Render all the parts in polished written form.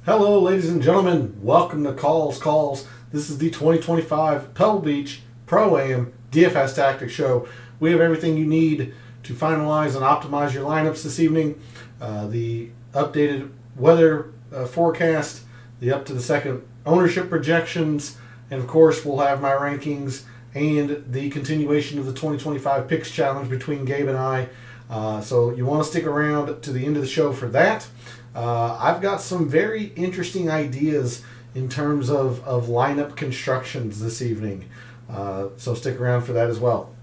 Hello, ladies and gentlemen. Welcome to Calls. This is the 2025 Pebble Beach Pro-Am DFS Tactics Show. We have everything you need to finalize and optimize your lineups this evening. The updated weather forecast, the up to the second ownership projections, and of course we'll have my rankings and the continuation of the 2025 Picks Challenge between Gabe and I. So you want to stick around to the end of the show for that. I've got some very interesting ideas in terms of lineup constructions this evening. So stick around for that as well.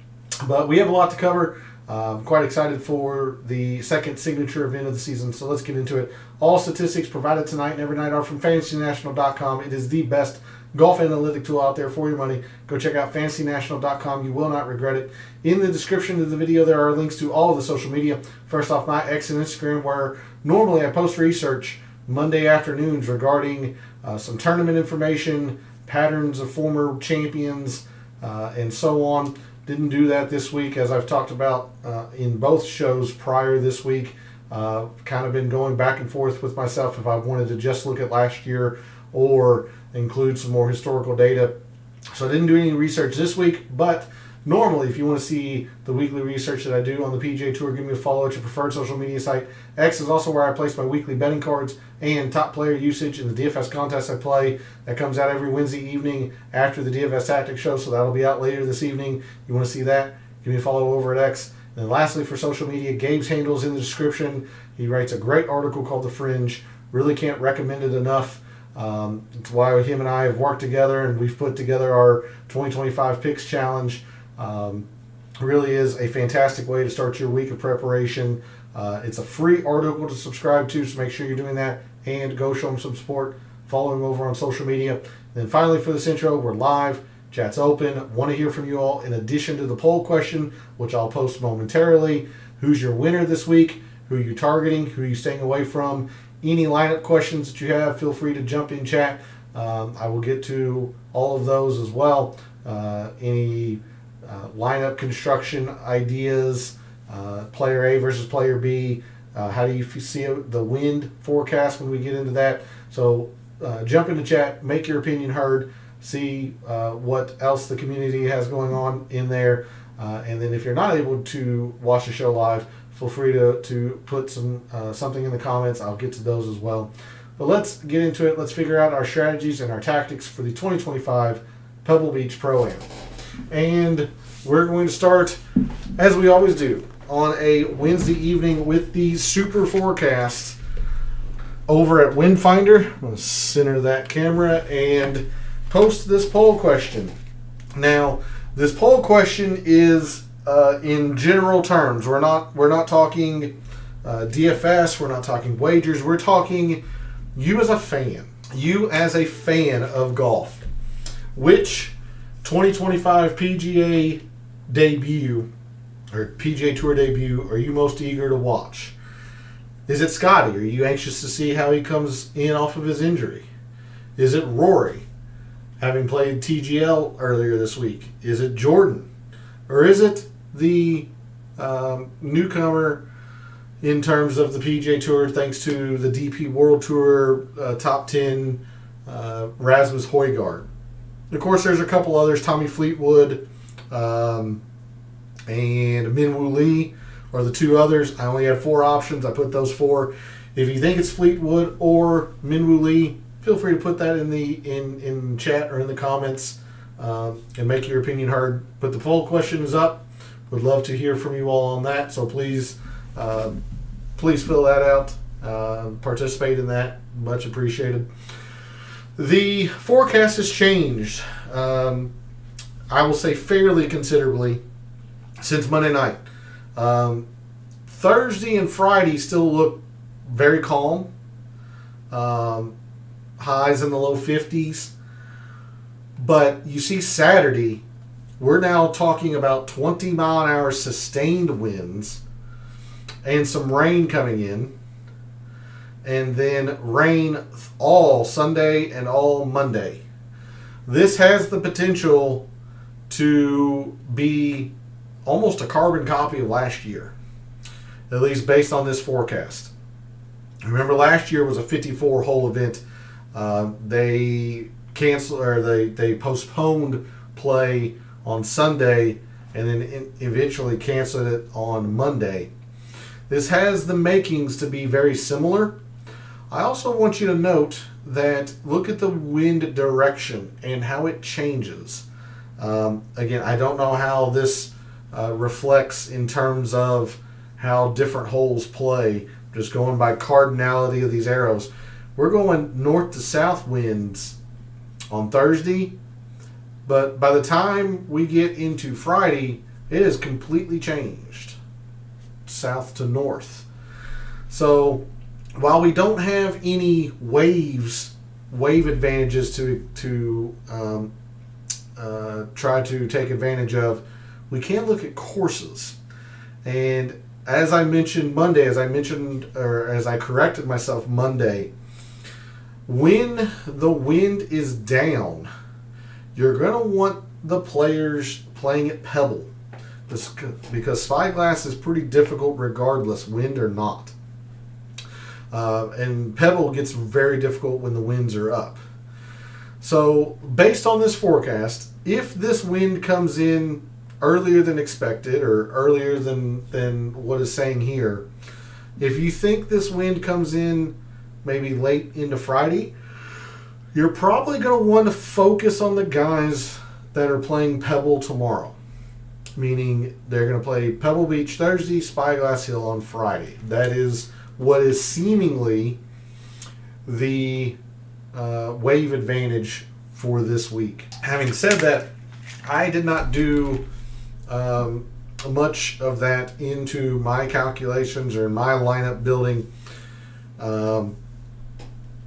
But we have a lot to cover. I'm quite excited for the second signature event of the season, so let's get into it. All statistics provided tonight and every night are from FantasyNational.com. It is the best golf analytic tool out there for your money. Go check out FantasyNational.com. You will not regret it. In the description of the video, there are links to all of the social media. First off, my X and Instagram, where normally I post research Monday afternoons regarding some tournament information, patterns of former champions, and so on. Didn't do that this week, as I've talked about in both shows prior this week. Kind of been going back and forth with myself if I wanted to just look at last year or include some more historical data. So I didn't do any research this week, but normally if you want to see the weekly research that I do on the PGA Tour, give me a follow at your preferred social media site. X is also where I place my weekly betting cards and top player usage in the DFS contest I play. That comes out every Wednesday evening after the DFS Tactics show, so that'll be out later this evening. You want to see that? Give me a follow over at X. And then lastly, for social media, Gabe's handle is in the description. He writes a great article called The Fringe. Really can't recommend it enough. It's why him and I have worked together and we've put together our 2025 Picks Challenge. Really is a fantastic way to start your week of preparation. It's a free article to subscribe to, so make sure you're doing that and go show him some support. Follow him over on social media. And then finally, for this intro, we're live. Chat's open. Want to hear from you all in addition to the poll question, which I'll post momentarily. Who's your winner this week? Who are you targeting? Who are you staying away from? Any lineup questions that you have, feel free to jump in chat. I will get to all of those as well. Any lineup construction ideas, player A versus player B. How do you see the wind forecast when we get into that? So jump into chat, make your opinion heard, see what else the community has going on in there. And then if you're not able to watch the show live, feel free to put something in the comments. I'll get to those as well. But let's get into it. Let's figure out our strategies and our tactics for the 2025 Pebble Beach Pro-Am. And we're going to start, as we always do, on a Wednesday evening with the super forecast over at Windfinder. I'm going to center that camera and post this poll question. Now, this poll question is in general terms. We're not talking DFS. We're not talking wagers. We're talking you as a fan. You as a fan of golf. Which 2025 PGA debut or PGA Tour debut are you most eager to watch? Is it Scotty? Are you anxious to see how he comes in off of his injury? Is it Rory, having played TGL earlier this week? Is it Jordan? Or is it the newcomer in terms of the PGA Tour, thanks to the DP World Tour top 10, Rasmus Højgaard? Of course, there's a couple others. Tommy Fleetwood and Minwoo Lee are the two others. I only had 4 options. I put those 4. If you think it's Fleetwood or Minwoo Lee, feel free to put that in chat or in the comments and make your opinion heard. But the poll question is up. Would love to hear from you all on that. So please fill that out. Participate in that. Much appreciated. The forecast has changed, I will say fairly considerably, since Monday night. Thursday and Friday still look very calm. Highs in the low 50s. But you see Saturday, we're now talking about 20 mile an hour sustained winds and some rain coming in. And then rain all Sunday and all Monday. This has the potential to be almost a carbon copy of last year, at least based on this forecast. Remember, last year was a 54-hole event. They canceled, or they postponed play on Sunday and then eventually canceled it on Monday. This has the makings to be very similar. I also want you to note that look at the wind direction and how it changes. Again, I don't know how this reflects in terms of how different holes play, just going by cardinality of these arrows. We're going north to south winds on Thursday, but by the time we get into Friday, it has completely changed south to north. So while we don't have any wave advantages to try to take advantage of, we can look at courses. And as I mentioned Monday, as I corrected myself Monday, when the wind is down, you're going to want the players playing at Pebble, because Spyglass is pretty difficult regardless, wind or not. And Pebble gets very difficult when the winds are up. So based on this forecast, if this wind comes in earlier than expected, or earlier than what is saying here, if you think this wind comes in maybe late into Friday, you're probably going to want to focus on the guys that are playing Pebble tomorrow. Meaning they're going to play Pebble Beach Thursday, Spyglass Hill on Friday. That is what is seemingly the wave advantage for this week. Having said that, I did not do much of that into my calculations or my lineup building,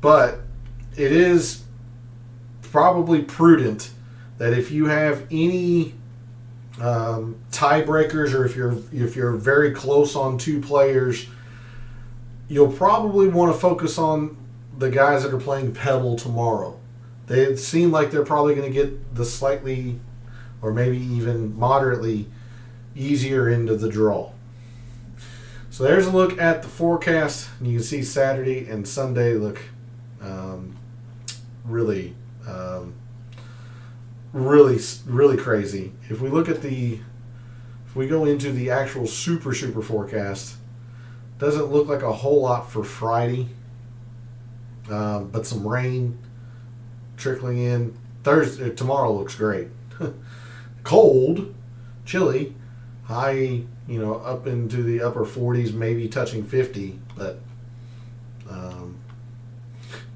but it is probably prudent that if you have any tiebreakers, or if you're very close on two players, you'll probably want to focus on the guys that are playing Pebble tomorrow. They seem like they're probably going to get the slightly, or maybe even moderately, easier end of the draw. So there's a look at the forecast. And you can see Saturday and Sunday look really crazy. If we look at if we go into the actual super forecast, doesn't look like a whole lot for Friday, but some rain trickling in. Tomorrow looks great. Cold, chilly, high, up into the upper 40s, maybe touching 50, but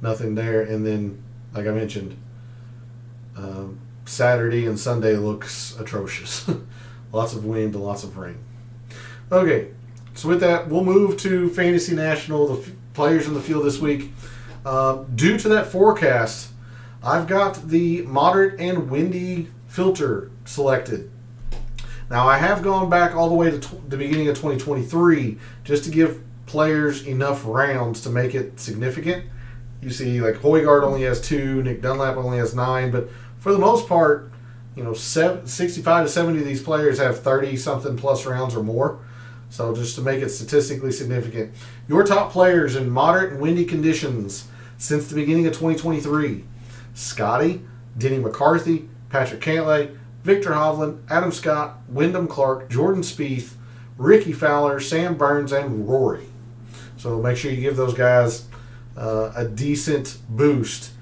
nothing there. And then, like I mentioned, Saturday and Sunday looks atrocious. Lots of wind and lots of rain. Okay, so with that, we'll move to Fantasy National, the players in the field this week. Due to that forecast, I've got the moderate and windy filter selected. Now, I have gone back all the way to the beginning of 2023 just to give players enough rounds to make it significant. You see, like Højgaard only has 2, Nick Dunlap only has 9, but for the most part, 65 to 70 of these players have 30-something plus rounds or more. So just to make it statistically significant, your top players in moderate and windy conditions since the beginning of 2023: Scotty, Denny McCarthy, Patrick Cantlay, Victor Hovland, Adam Scott, Wyndham Clark, Jordan Spieth, Ricky Fowler, Sam Burns, and Rory. So make sure you give those guys a decent boost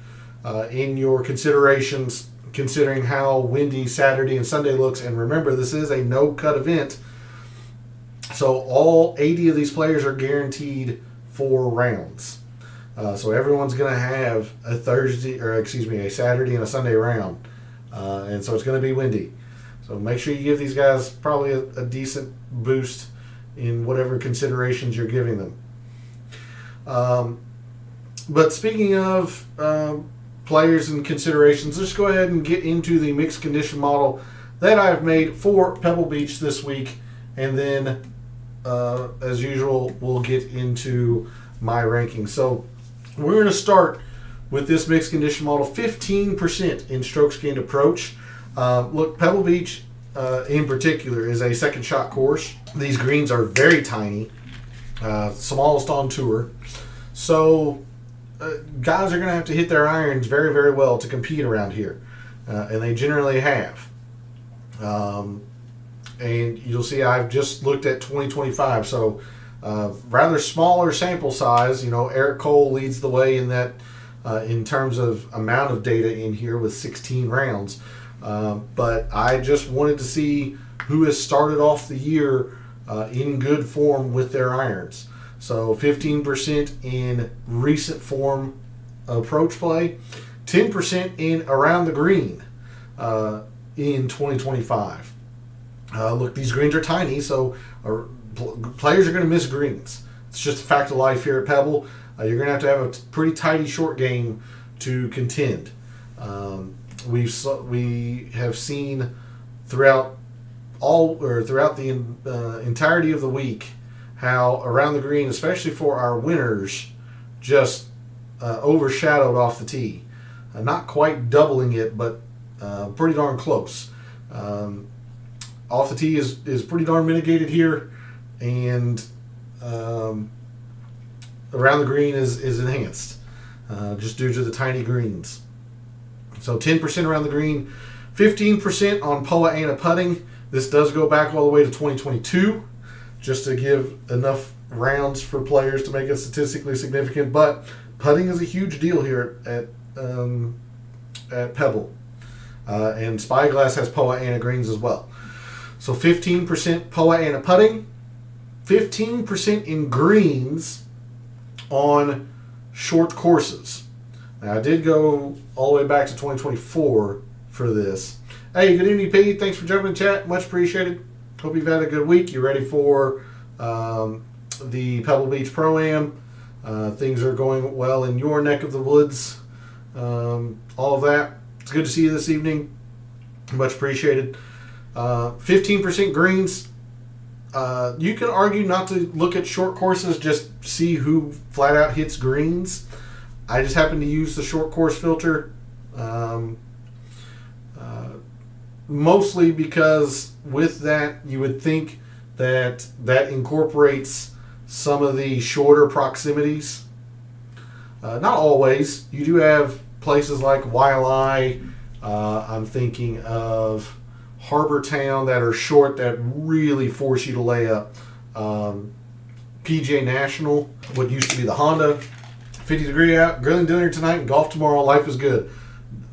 in your considerations, considering how windy Saturday and Sunday looks. And remember, this is a no-cut event, so all 80 of these players are guaranteed 4 rounds. So everyone's going to have a Saturday and a Sunday round. And so it's going to be windy. So make sure you give these guys probably a decent boost in whatever considerations you're giving them. But speaking of players and considerations, let's go ahead and get into the mixed condition model that I've made for Pebble Beach this week. And then, as usual, we'll get into my rankings. So we're going to start with this mixed condition model, 15% in strokes gained approach. Look, Pebble Beach in particular is a second shot course. These greens are very tiny, smallest on tour. So guys are going to have to hit their irons very, very well to compete around here. And they generally have. And you'll see I've just looked at 2025. So rather smaller sample size. Eric Cole leads the way in that in terms of amount of data in here with 16 rounds. But I just wanted to see who has started off the year in good form with their irons. So 15% in recent form approach play, 10% in around the green in 2025. Look, these greens are tiny, so players are going to miss greens. It's just a fact of life here at Pebble. You're going to have a pretty tidy short game to contend. We have seen throughout the entirety of the week how around the green, especially for our winners, just overshadowed off the tee. Not quite doubling it, but pretty darn close. Off the tee is pretty darn mitigated here, and around the green is enhanced just due to the tiny greens. So 10% around the green, 15% on Poa annua putting. This does go back all the way to 2022, just to give enough rounds for players to make it statistically significant. But putting is a huge deal here at Pebble, and Spyglass has Poa annua greens as well. So 15% Poa annua putting, 15% in greens on short courses. Now, I did go all the way back to 2024 for this. Hey, good evening, Pete. Thanks for jumping in chat. Much appreciated. Hope you've had a good week. You ready for the Pebble Beach Pro-Am? Things are going well in your neck of the woods. All of that. It's good to see you this evening. Much appreciated. 15% greens. You can argue not to look at short courses, just see who flat out hits greens. I just happen to use the short course filter, mostly because with that you would think that incorporates some of the shorter proximities. Not always. You do have places like YLI. I'm thinking of Harbor Town that are short that really force you to lay up. PGA National, what used to be the Honda, 50 degree out, grilling dinner tonight and golf tomorrow. Life is good.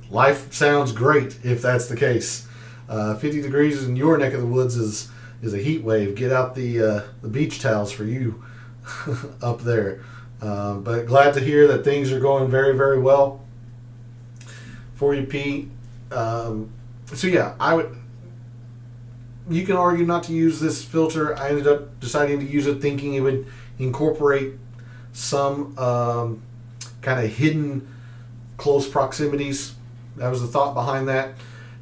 Life sounds great if that's the case. 50 degrees in your neck of the woods is a heat wave. Get out the beach towels for you up there. But glad to hear that things are going very, very well for you, Pete. So yeah, you can argue not to use this filter. I ended up deciding to use it thinking it would incorporate some kind of hidden close proximities. That was the thought behind that.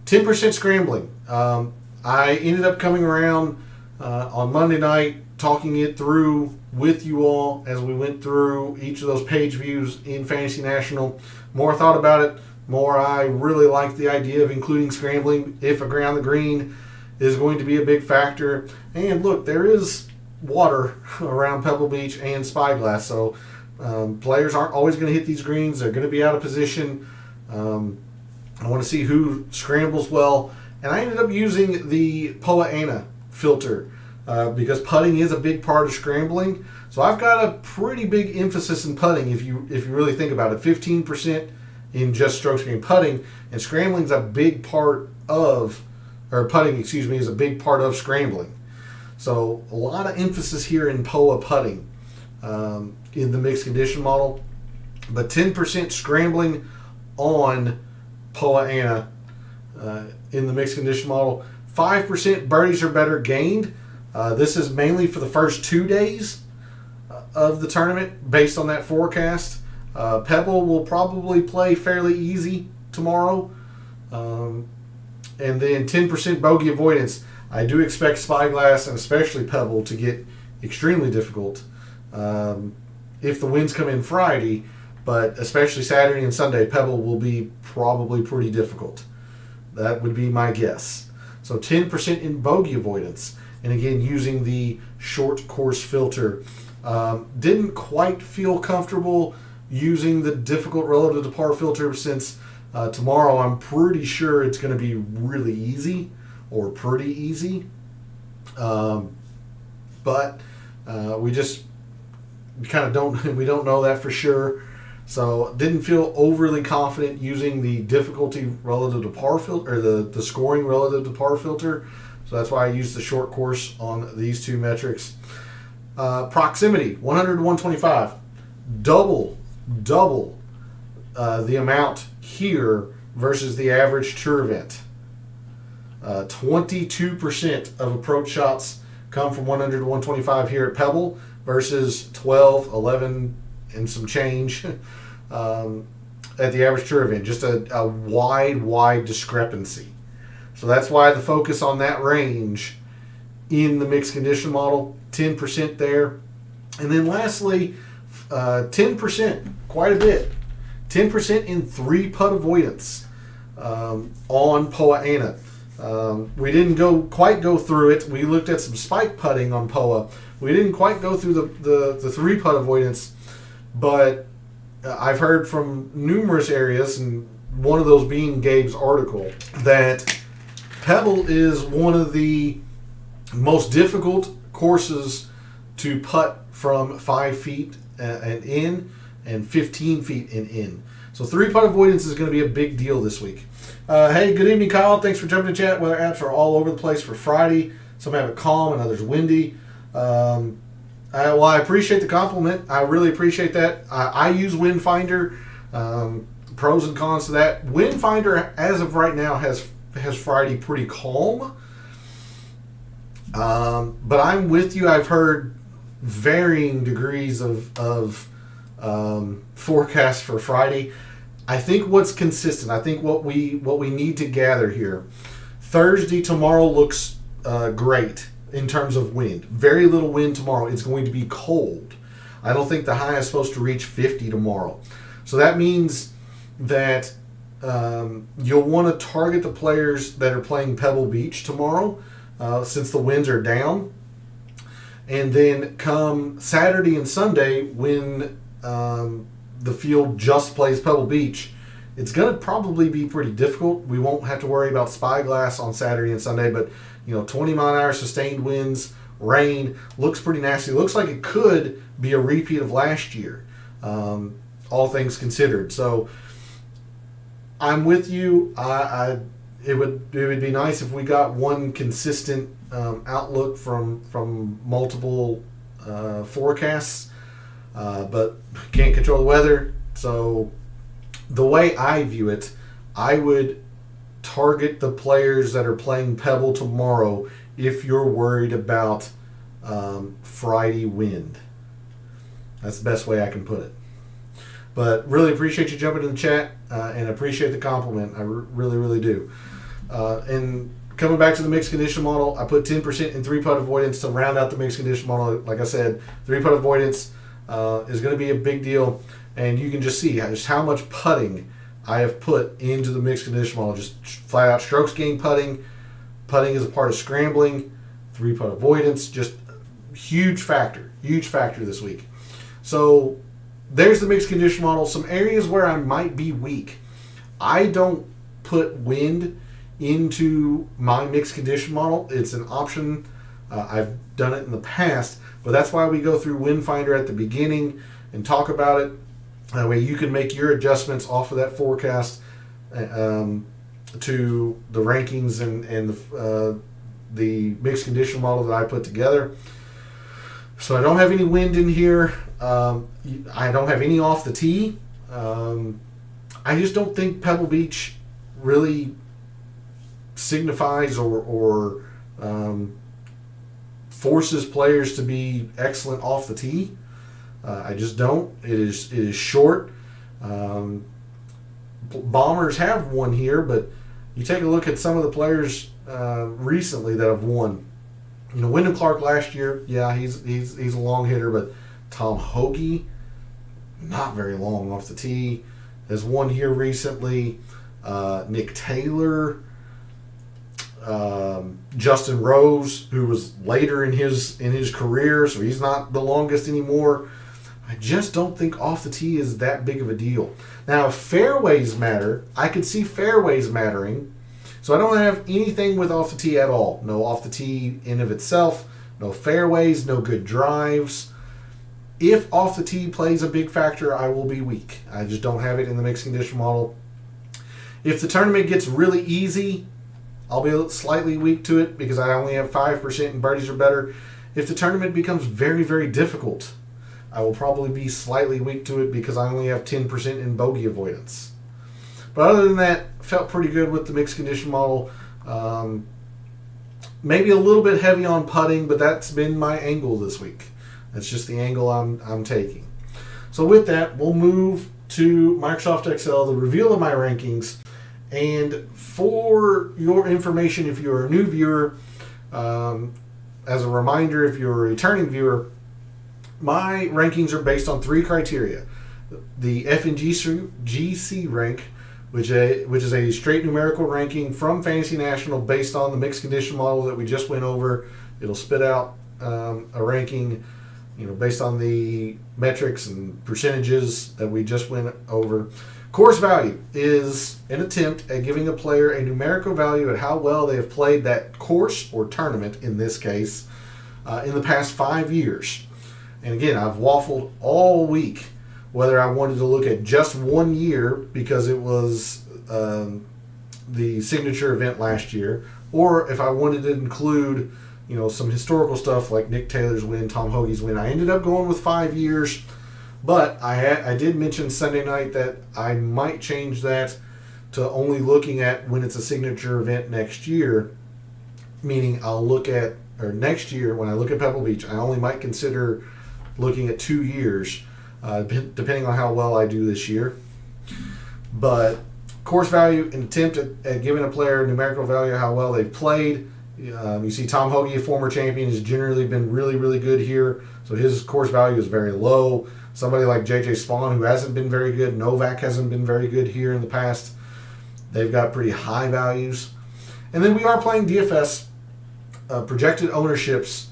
10% scrambling. I ended up coming around on Monday night, talking it through with you all as we went through each of those page views in Fantasy National. More I thought about it, more I really like the idea of including scrambling if around the green is going to be a big factor. And look, there is water around Pebble Beach and Spyglass, so players aren't always going to hit these greens. They're going to be out of position. I want to see who scrambles well, and I ended up using the Poa annua filter because putting is a big part of scrambling. So I've got a pretty big emphasis in putting if you really think about it. 15% in just strokes gained putting, and scrambling's a big part of, or putting, excuse me, is a big part of scrambling. So a lot of emphasis here in Poa putting in the mixed condition model, but 10% scrambling on Poa annua in the mixed condition model. 5% birdies or better gained. This is mainly for the first 2 days of the tournament based on that forecast. Pebble will probably play fairly easy tomorrow. And then 10% bogey avoidance. I do expect Spyglass and especially Pebble to get extremely difficult if the winds come in Friday, but especially Saturday and Sunday, Pebble will be probably pretty difficult. That would be my guess. So 10% in bogey avoidance. And again, using the short course filter Didn't quite feel comfortable using the difficult relative to par filter since tomorrow I'm pretty sure it's going to be really easy or pretty easy. But we just kind of don't know that for sure. So didn't feel overly confident using the difficulty relative to par filter, or the scoring relative to par filter. So that's why I used the short course on these two metrics. Proximity, 100 to 125. Double the amount here versus the average tour event. 22% of approach shots come from 100 to 125 here at Pebble versus 12, 11, and some change at the average tour event. Just a wide discrepancy. So that's why the focus on that range in the mixed condition model, 10% there. And then lastly, 10%, quite a bit. 10% in 3-putt avoidance on POA Ana. We didn't quite go through it. We looked at some spike putting on POA. We didn't quite go through the 3-putt avoidance, but I've heard from numerous areas, and one of those being Gabe's article, that Pebble is one of the most difficult courses to putt from 5 feet and in, and 15 feet and in. So 3-putt avoidance is going to be a big deal this week. Hey, good evening, Kyle. Thanks for jumping in chat. Weather apps are all over the place for Friday. Some have it calm and others windy. I appreciate the compliment. I really appreciate that. I use Wind Finder. Pros and cons to that. Wind Finder, as of right now, has Friday pretty calm. But I'm with you. I've heard varying degrees of forecasts for Friday. I think what's consistent, I think what we need to gather here, Thursday tomorrow looks great in terms of wind. Very little wind tomorrow. It's going to be cold. I don't think the high is supposed to reach 50 tomorrow. So that means that you'll want to target the players that are playing Pebble Beach tomorrow since the winds are down. And then come Saturday and Sunday when the field just plays Pebble Beach, it's going to probably be pretty difficult. We won't have to worry about spyglass on Saturday and Sunday, but 20-mile-an-hour sustained winds, rain, looks pretty nasty. Looks like it could be a repeat of last year, all things considered. So I'm with you. It would be nice if we got one consistent outlook from multiple forecasts, but can't control the weather. So the way I view it, I would target the players that are playing Pebble tomorrow if you're worried about Friday wind. That's the best way I can put it. But really appreciate you jumping in the chat and appreciate the compliment. I really do. And coming back to the mixed condition model, I put 10% in 3-putt avoidance to round out the mixed condition model. Like I said, 3-putt avoidance is going to be a big deal. And you can just see just how much putting I have put into the mixed condition model. Just flat out strokes gained putting. Putting is a part of scrambling. 3-putt avoidance, just huge factor this week. So there's the mixed condition model. Some areas where I might be weak. I don't put wind into my mixed condition model. It's an option. I've done it in the past, but that's why we go through Wind Finder at the beginning and talk about it. That way you can make your adjustments off of that forecast to the rankings and the mixed condition model that I put together. So I don't have any wind in here. I don't have any off the tee. I just don't think Pebble Beach really signifies or forces players to be excellent off the tee. I just don't. It is short. Bombers have won here, but you take a look at some of the players recently that have won. Wyndham Clark last year, yeah, he's a long hitter, but Tom Hoagie, not very long off the tee, has won here recently. Nick Taylor, Justin Rose, who was later in his career, so he's not the longest anymore. I just don't think off the tee is that big of a deal. Now, if fairways matter, I could see fairways mattering. So I don't have anything with off the tee at all. No off the tee in of itself, no fairways, no good drives. If off the tee plays a big factor, I will be weak. I just don't have it in the mixed condition model. If the tournament gets really easy, I'll be slightly weak to it because I only have 5% in birdies or better. If the tournament becomes very, very difficult, I will probably be slightly weak to it because I only have 10% in bogey avoidance. But other than that, felt pretty good with the mixed condition model. Maybe a little bit heavy on putting, but that's been my angle this week. That's just the angle I'm taking. So with that, we'll move to Microsoft Excel, the reveal of my rankings. And for your information, if you're a new viewer, as a reminder, if you're a returning viewer, my rankings are based on 3 criteria. The FNGC rank, which is a straight numerical ranking from Fantasy National based on the mixed condition model that we just went over. It'll spit out a ranking, based on the metrics and percentages that we just went over. Course value is an attempt at giving a player a numerical value at how well they have played that course or tournament, in this case, in the past 5 years. And again, I've waffled all week whether I wanted to look at just 1 year because it was the signature event last year, or if I wanted to include some historical stuff like Nick Taylor's win, Tom Hoagie's win. I ended up going with 5 years. But I did mention Sunday night that I might change that to only looking at when it's a signature event next year, meaning next year when I look at Pebble Beach, I only might consider looking at 2 years, depending on how well I do this year. But course value, an attempt at giving a player a numerical value of how well they've played. You see Tom Hoagie, a former champion, has generally been really, really good here, so his course value is very low. Somebody like J.J. Spawn, who hasn't been very good, Novak hasn't been very good here in the past. They've got pretty high values. And then we are playing DFS. Projected ownerships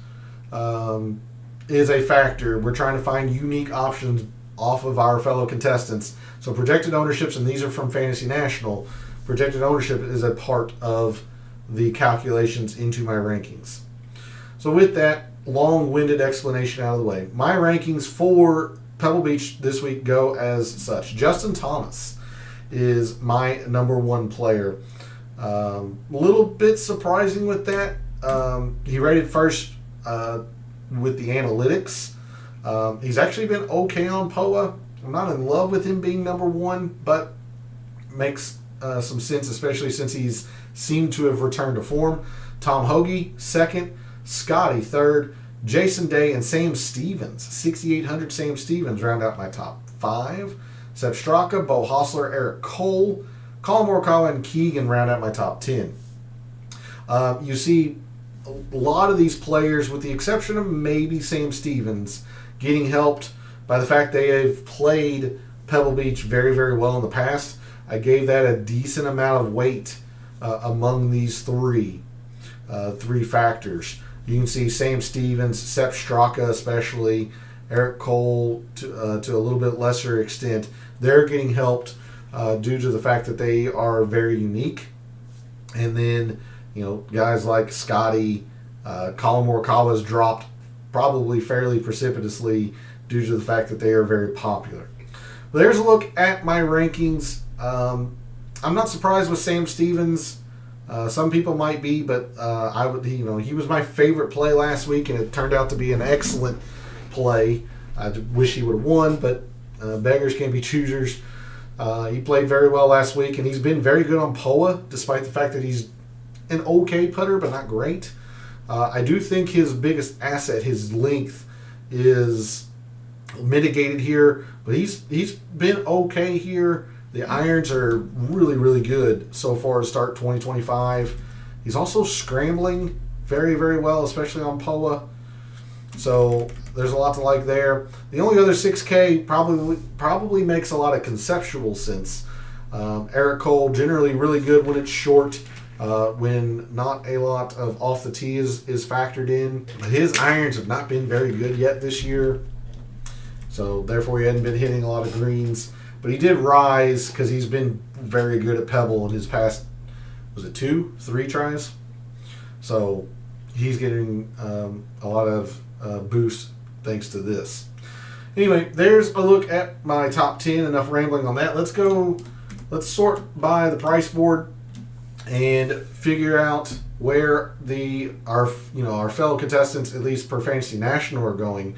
is a factor. We're trying to find unique options off of our fellow contestants. So projected ownerships, and these are from Fantasy National, projected ownership is a part of the calculations into my rankings. So with that long-winded explanation out of the way, my rankings for Pebble Beach this week go as such. Justin Thomas is my number 1 player. A little bit surprising with that. He rated first with the analytics. He's actually been okay on POA. I'm not in love with him being number 1, but makes some sense, especially since he's seemed to have returned to form. Tom Hoagie, 2nd. Scotty, 3rd. Jason Day and Sam Stevens, 6,800 Sam Stevens, round out my top 5. Sepp Straka, Bo Hostler, Eric Cole, Colin Morikawa, and Keegan round out my top 10. You see a lot of these players, with the exception of maybe Sam Stevens, getting helped by the fact they have played Pebble Beach very, very well in the past. I gave that a decent amount of weight among these three factors. You can see Sam Stevens, Sepp Straka especially, Eric Cole to a little bit lesser extent. They're getting helped due to the fact that they are very unique. And then, guys like Scotty, Colin Morikawa's dropped probably fairly precipitously due to the fact that they are very popular. But there's a look at my rankings. I'm not surprised with Sam Stevens. Some people might be, but he was my favorite play last week, and it turned out to be an excellent play. I wish he would have won, but beggars can't be choosers. He played very well last week, and he's been very good on POA, despite the fact that he's an okay putter, but not great. I do think his biggest asset, his length, is mitigated here, but he's been okay here. The irons are really, really good so far to start 2025. He's also scrambling very, very well, especially on POA. So there's a lot to like there. The only other 6K probably makes a lot of conceptual sense. Eric Cole, generally really good when it's short. when not a lot of off the tee is factored in. His irons have not been very good yet this year, so therefore he hadn't been hitting a lot of greens. But he did rise because he's been very good at Pebble in his past, was it 2-3 tries? So he's getting a lot of boost thanks to this. Anyway, there's a look at my top 10. Enough rambling on that. Let's sort by the price board and figure out where our fellow contestants, at least per Fantasy National, are going,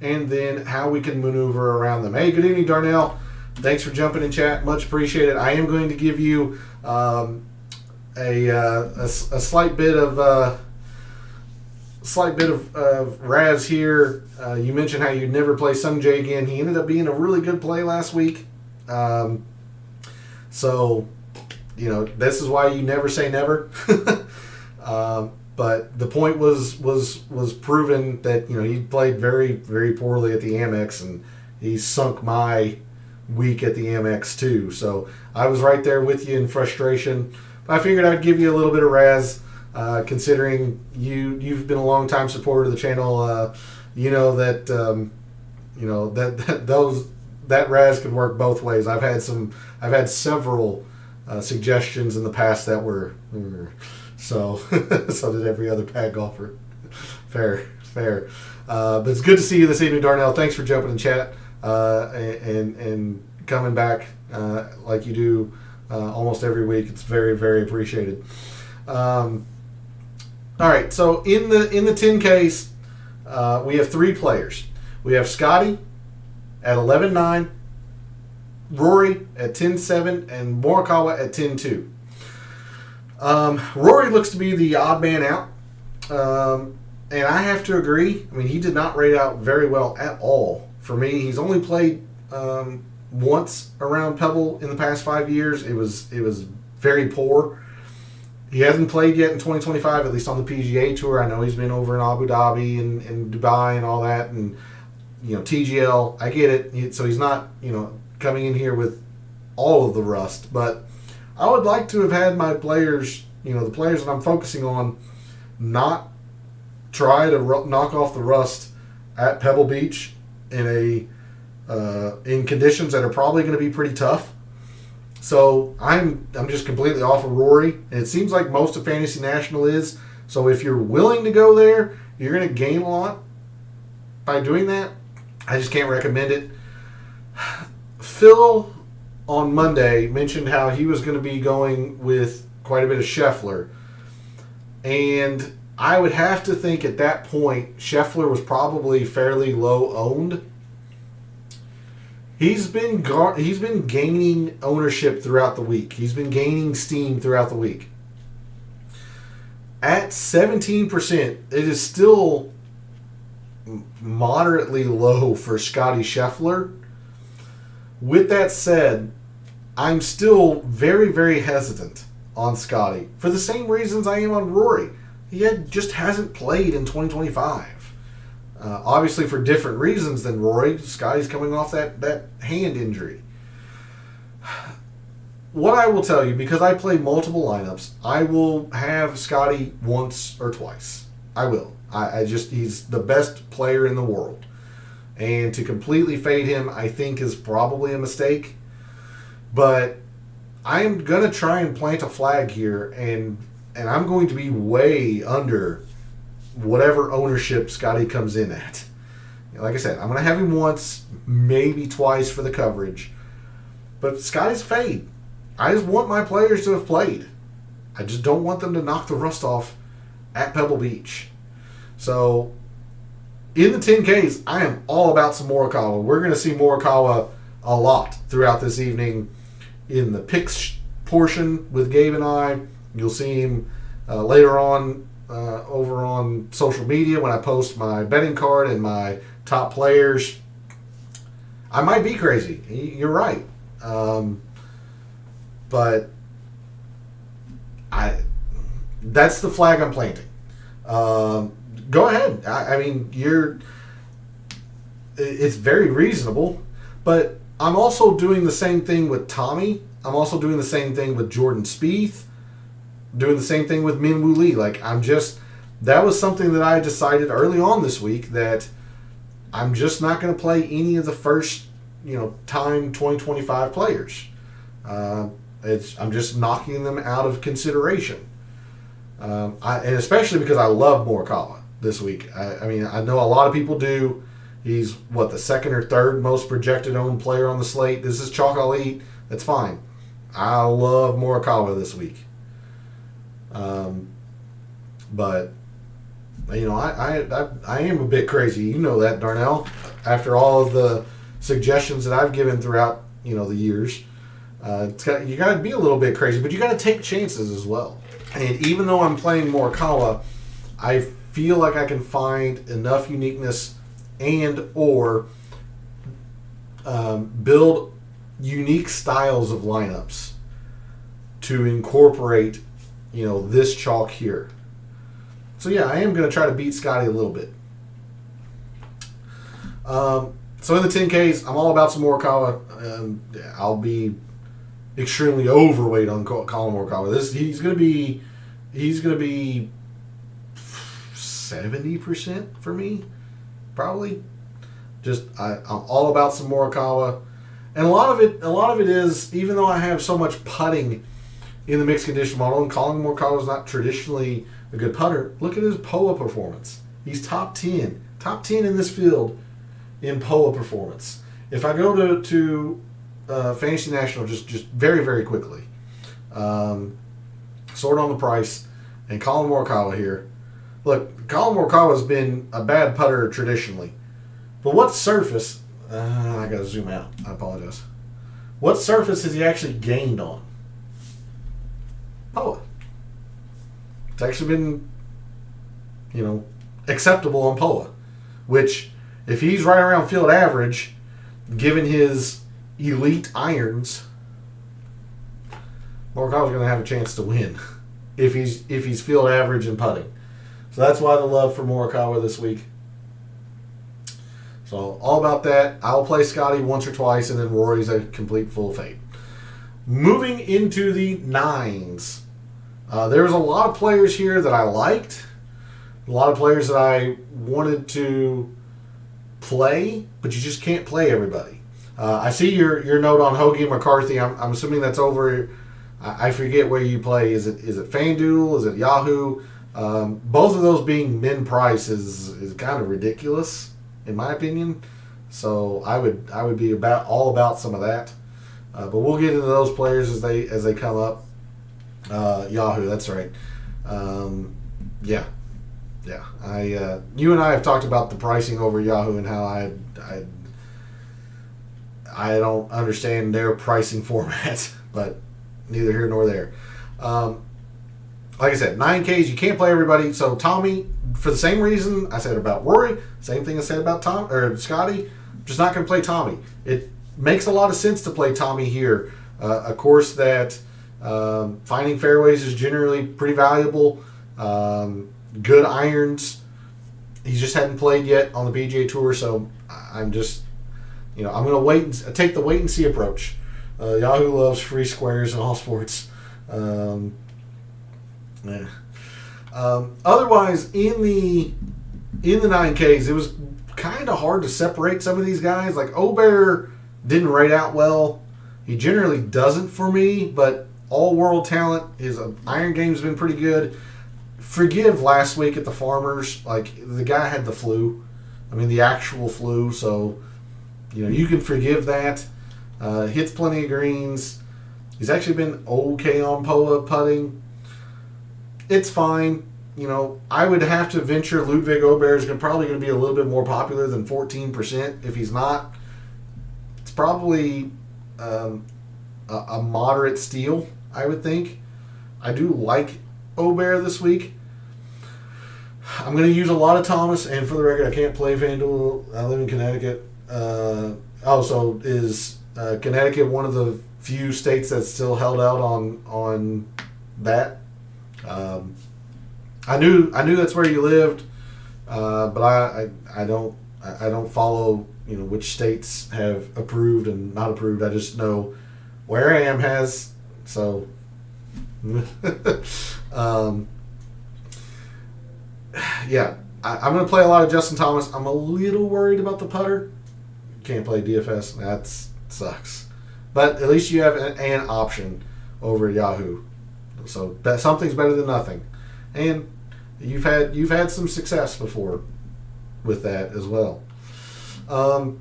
and then how we can maneuver around them. Hey, good evening, Darnell. Thanks for jumping in chat. Much appreciated. I am going to give you a slight bit of Raz here. You mentioned how you'd never play Sung Jae again. He ended up being a really good play last week. So, this is why you never say never. But the point was proven that, he played very, very poorly at the Amex, and he sunk my week at the Amex too. So I was right there with you in frustration. But I figured I'd give you a little bit of Raz. Considering you've been a long time supporter of the channel, that that Raz can work both ways. I've had several suggestions in the past that were so did every other pad golfer. Fair. But it's good to see you this evening, Darnell. Thanks for jumping in chat and coming back like you do almost every week. It's very, very appreciated. All right, so in the 10 case, we have 3 players. We have Scotty at 11-9, Rory at 10-7, and Morikawa at 10-2. Rory looks to be the odd man out, and I have to agree. I mean, he did not rate out very well at all for me. He's only played once around Pebble in the past 5 years. It was very poor. He hasn't played yet in 2025, at least on the PGA Tour. I know he's been over in Abu Dhabi and Dubai and all that, and TGL. I get it. So he's not coming in here with all of the rust. But I would like to have had my players, the players that I'm focusing on, not try to knock off the rust at Pebble Beach in conditions that are probably going to be pretty tough. So I'm just completely off of Rory, and it seems like most of Fantasy National is. So if you're willing to go there, you're going to gain a lot by doing that. I just can't recommend it. Phil on Monday mentioned how he was going to be going with quite a bit of Scheffler, and I would have to think at that point Scheffler was probably fairly low owned. He's been gaining ownership throughout the week. He's been gaining steam throughout the week. At 17%, it is still moderately low for Scotty Scheffler. With that said, I'm still very, very hesitant on Scotty for the same reasons I am on Rory. He just hasn't played in 2025. Obviously for different reasons than Rory. Scotty's coming off that hand injury. What I will tell you, because I play multiple lineups, I will have Scotty once or twice. I will. He's the best player in the world. And to completely fade him, I think, is probably a mistake. But I am going to try and plant a flag here, and I'm going to be way under whatever ownership Scotty comes in at. Like I said, I'm going to have him once, maybe twice for the coverage. But Scotty's fade. I just want my players to have played. I just don't want them to knock the rust off at Pebble Beach. So, in the 10Ks, I am all about some Morikawa. We're going to see Morikawa a lot throughout this evening in the picks portion with Gabe and I. You'll see him later on over on social media when I post my betting card and my top players. I might be crazy. You're right. But that's the flag I'm planting. Go ahead. I mean, it's very reasonable, but I'm also doing the same thing with Tommy. I'm also doing the same thing with Jordan Spieth. doing the same thing with Min Woo Lee. Like, that was something that I decided early on this week that I'm just not going to play any of the first, time 2025 players. I'm just knocking them out of consideration. And especially because I love Morikawa this week. I know a lot of people do. He's, the second or third most projected owned player on the slate. This is chalk I'll eat. That's fine. I love Morikawa this week. But, I am a bit crazy. You know that, Darnell. After all of the suggestions that I've given throughout, the years. You got to be a little bit crazy, but you got to take chances as well. And even though I'm playing Morikawa, I feel like I can find enough uniqueness and or build unique styles of lineups to incorporate, this chalk here. So yeah, I am going to try to beat Scotty a little bit. So in the 10Ks, I'm all about some Morikawa. I'll be extremely overweight on Colin Morikawa. He's going to be 70% for me, probably. I'm all about some Morikawa, and a lot of it is, even though I have so much putting in the mixed condition model, and Colin Morikawa is not traditionally a good putter. Look at his POA performance. He's top 10 in this field in POA performance. If I go to Fantasy National just very, very quickly, sort on the price, and Colin Morikawa here. Look, Colin Morikawa has been a bad putter traditionally, but what surface? I gotta zoom out. I apologize. What surface has he actually gained on? POA. It's actually been, acceptable on POA, which, if he's right around field average, given his elite irons, Morikawa's going to have a chance to win if he's field average and putting. So that's why the love for Morikawa this week. So all about that. I'll play Scotty once or twice, and then Rory's a complete full fade. Moving into the 9s. There's a lot of players here that I liked. A lot of players that I wanted to play, but you just can't play everybody. I see your note on Hoagie and McCarthy. I'm assuming that's over. I forget where you play. Is it FanDuel? Is it Yahoo? Both of those being min price is kind of ridiculous in my opinion. So I would be all about some of that. But we'll get into those players as they come up. Yahoo, that's right. Yeah. You and I have talked about the pricing over Yahoo and how I don't understand their pricing format, but neither here nor there. Like I said, 9Ks, you can't play everybody. So Tommy, for the same reason I said about Rory, same thing I said about Scotty, I'm just not going to play Tommy. It makes a lot of sense to play Tommy here. A course that finding fairways is generally pretty valuable. Good irons. He just hadn't played yet on the PGA Tour, so I'm just, I'm going to wait and take the wait and see approach. Yahoo loves free squares in all sports. Otherwise, in the 9Ks, it was kind of hard to separate some of these guys. Like Obear didn't rate out well. He generally doesn't for me, but all world talent. His iron game's been pretty good. Forgive last week at the Farmers. Like, the guy had the flu. I mean, the actual flu. So, you can forgive that. Hits plenty of greens. He's actually been okay on POA putting. It's fine. I would have to venture Ludwig Obear is probably going to be a little bit more popular than 14%. If he's not, it's probably a moderate steal, I would think. I do like Obear this week. I'm going to use a lot of Thomas, and for the record, I can't play FanDuel. I live in Connecticut. Also, is Connecticut one of the few states that's still held out on that? I knew that's where you lived, but I don't follow which states have approved and not approved. I just know where I am has. So Yeah, I'm going to play a lot of Justin Thomas. I'm a little worried about the putter. Can't play DFS. That sucks. But at least you have an option over at Yahoo. So something's better than nothing. And you've had some success before with that as well. I'm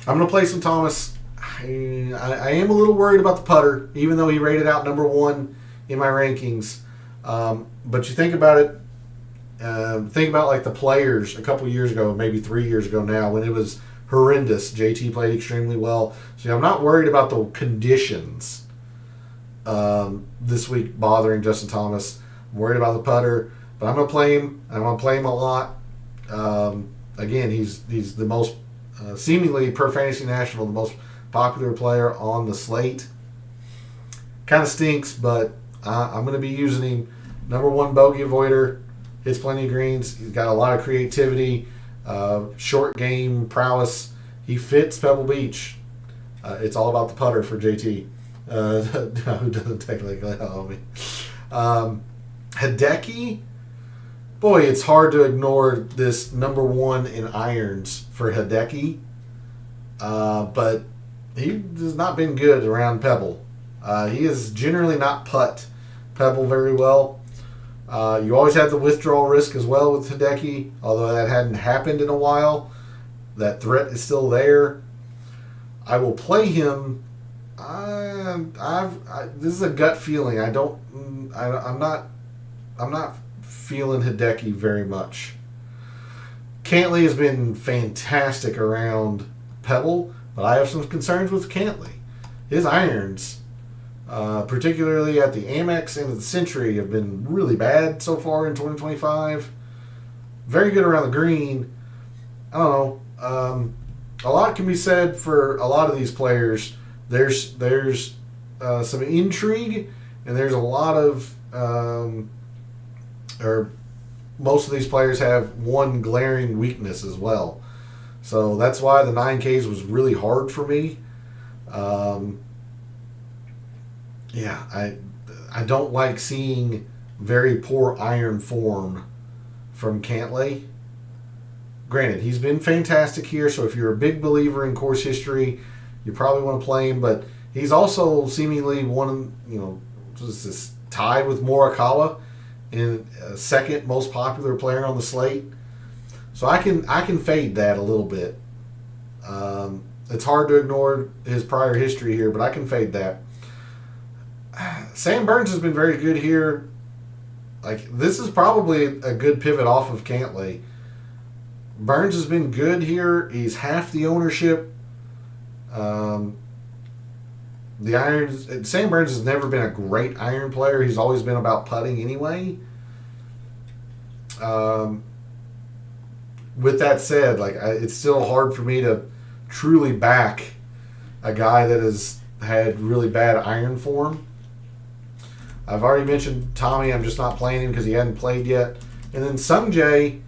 going to play some Thomas. I am a little worried about the putter, even though he rated out number 1 in my rankings. But you think about it. Think about like the players a couple years ago, maybe 3 years ago now, when it was horrendous. JT played extremely well. So I'm not worried about the conditions this week bothering Justin Thomas. I'm worried about the putter, but I'm going to play him. I'm going to play him a lot. Again, he's the most, seemingly per Fantasy National, the most popular player on the slate. Kind of stinks, but I'm going to be using him. Number 1 bogey avoider. Hits plenty of greens. He's got a lot of creativity, short game prowess. He fits Pebble Beach. It's all about the putter for JT. Who doesn't technically help me. Hideki, boy, it's hard to ignore this number 1 in irons for Hideki. But he has not been good around Pebble. He has generally not putt Pebble very well. You always have the withdrawal risk as well with Hideki, although that hadn't happened in a while. That threat is still there. I will play him. This is a gut feeling. I'm not feeling Hideki very much. Cantley has been fantastic around Pebble, but I have some concerns with Cantley. His irons, particularly at the Amex and at the Century, have been really bad so far in 2025. Very good around the green. I don't know. A lot can be said for a lot of these players. There's some intrigue, and there's a lot of, or most of these players have one glaring weakness as well. So that's why the 9Ks was really hard for me. I don't like seeing very poor iron form from Cantley. Granted, he's been fantastic here, so if you're a big believer in course history, you probably want to play him, but he's also seemingly tied with Morikawa in second most popular player on the slate. So I can fade that a little bit. It's hard to ignore his prior history here, but I can fade that. Sam Burns has been very good here. Like, this is probably a good pivot off of Cantley. Burns has been good here. He's half the ownership. The irons. Sam Burns has never been a great iron player. He's always been about putting anyway. With that said, it's still hard for me to truly back a guy that has had really bad iron form. I've already mentioned Tommy. I'm just not playing him because he hadn't played yet. And then Sungjae,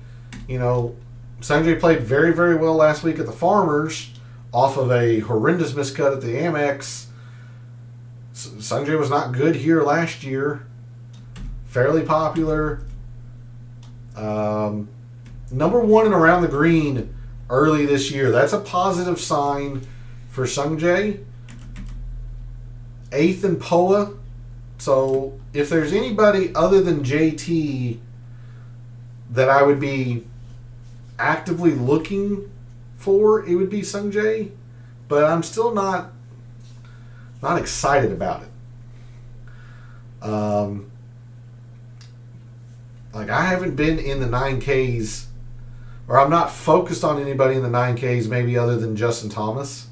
Sungjae played very, very well last week at the Farmers off of a horrendous miscut at the Amex. Sungjae was not good here last year. Fairly popular. Number 1 and around the green early this year. That's a positive sign for Sungjae. 8th in POA. So if there's anybody other than JT that I would be actively looking for, it would be Sungjae. But I'm still not excited about it. I haven't been in the 9Ks, or I'm not focused on anybody in the 9Ks maybe other than Justin Thomas.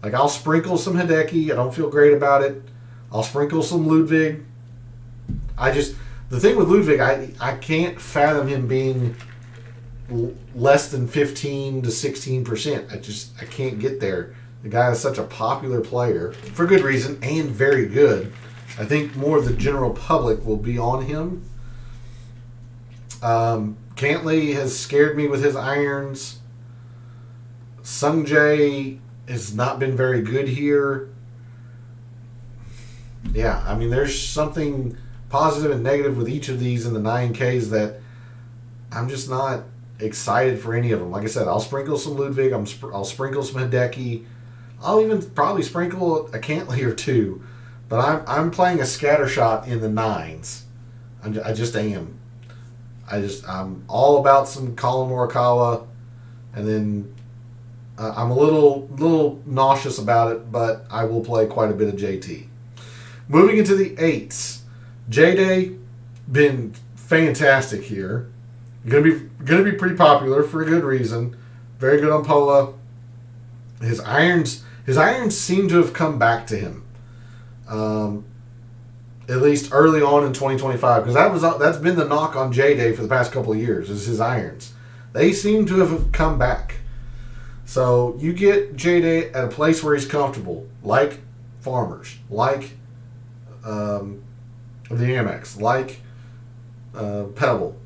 I'll sprinkle some Hideki. I don't feel great about it. I'll sprinkle some Ludwig. The thing with Ludwig, I can't fathom him being less than 15 to 16%. I can't get there. The guy is such a popular player for good reason and very good. I think more of the general public will be on him. Cantley has scared me with his irons. Sungjae has not been very good here. yeah, I mean, there's something positive and negative with each of these in the 9Ks that I'm just not excited for any of them. Like I said, I'll sprinkle some Ludwig. I'll sprinkle some Hideki. I'll even probably sprinkle a Cantley or two. But I'm playing a scatter shot in the 9s. I just am. I'm all about some Colin Morikawa, and then I'm a little nauseous about it, but I will play quite a bit of JT. Moving into the 8s, J-Day been fantastic here. Gonna be pretty popular for a good reason. Very good on POA. His irons seem to have come back to him. At least early on in 2025, because that's been the knock on J-Day for the past couple of years, is his irons. They seem to have come back. So you get J-Day at a place where he's comfortable, like Farmers, like the Amex, like Pebble.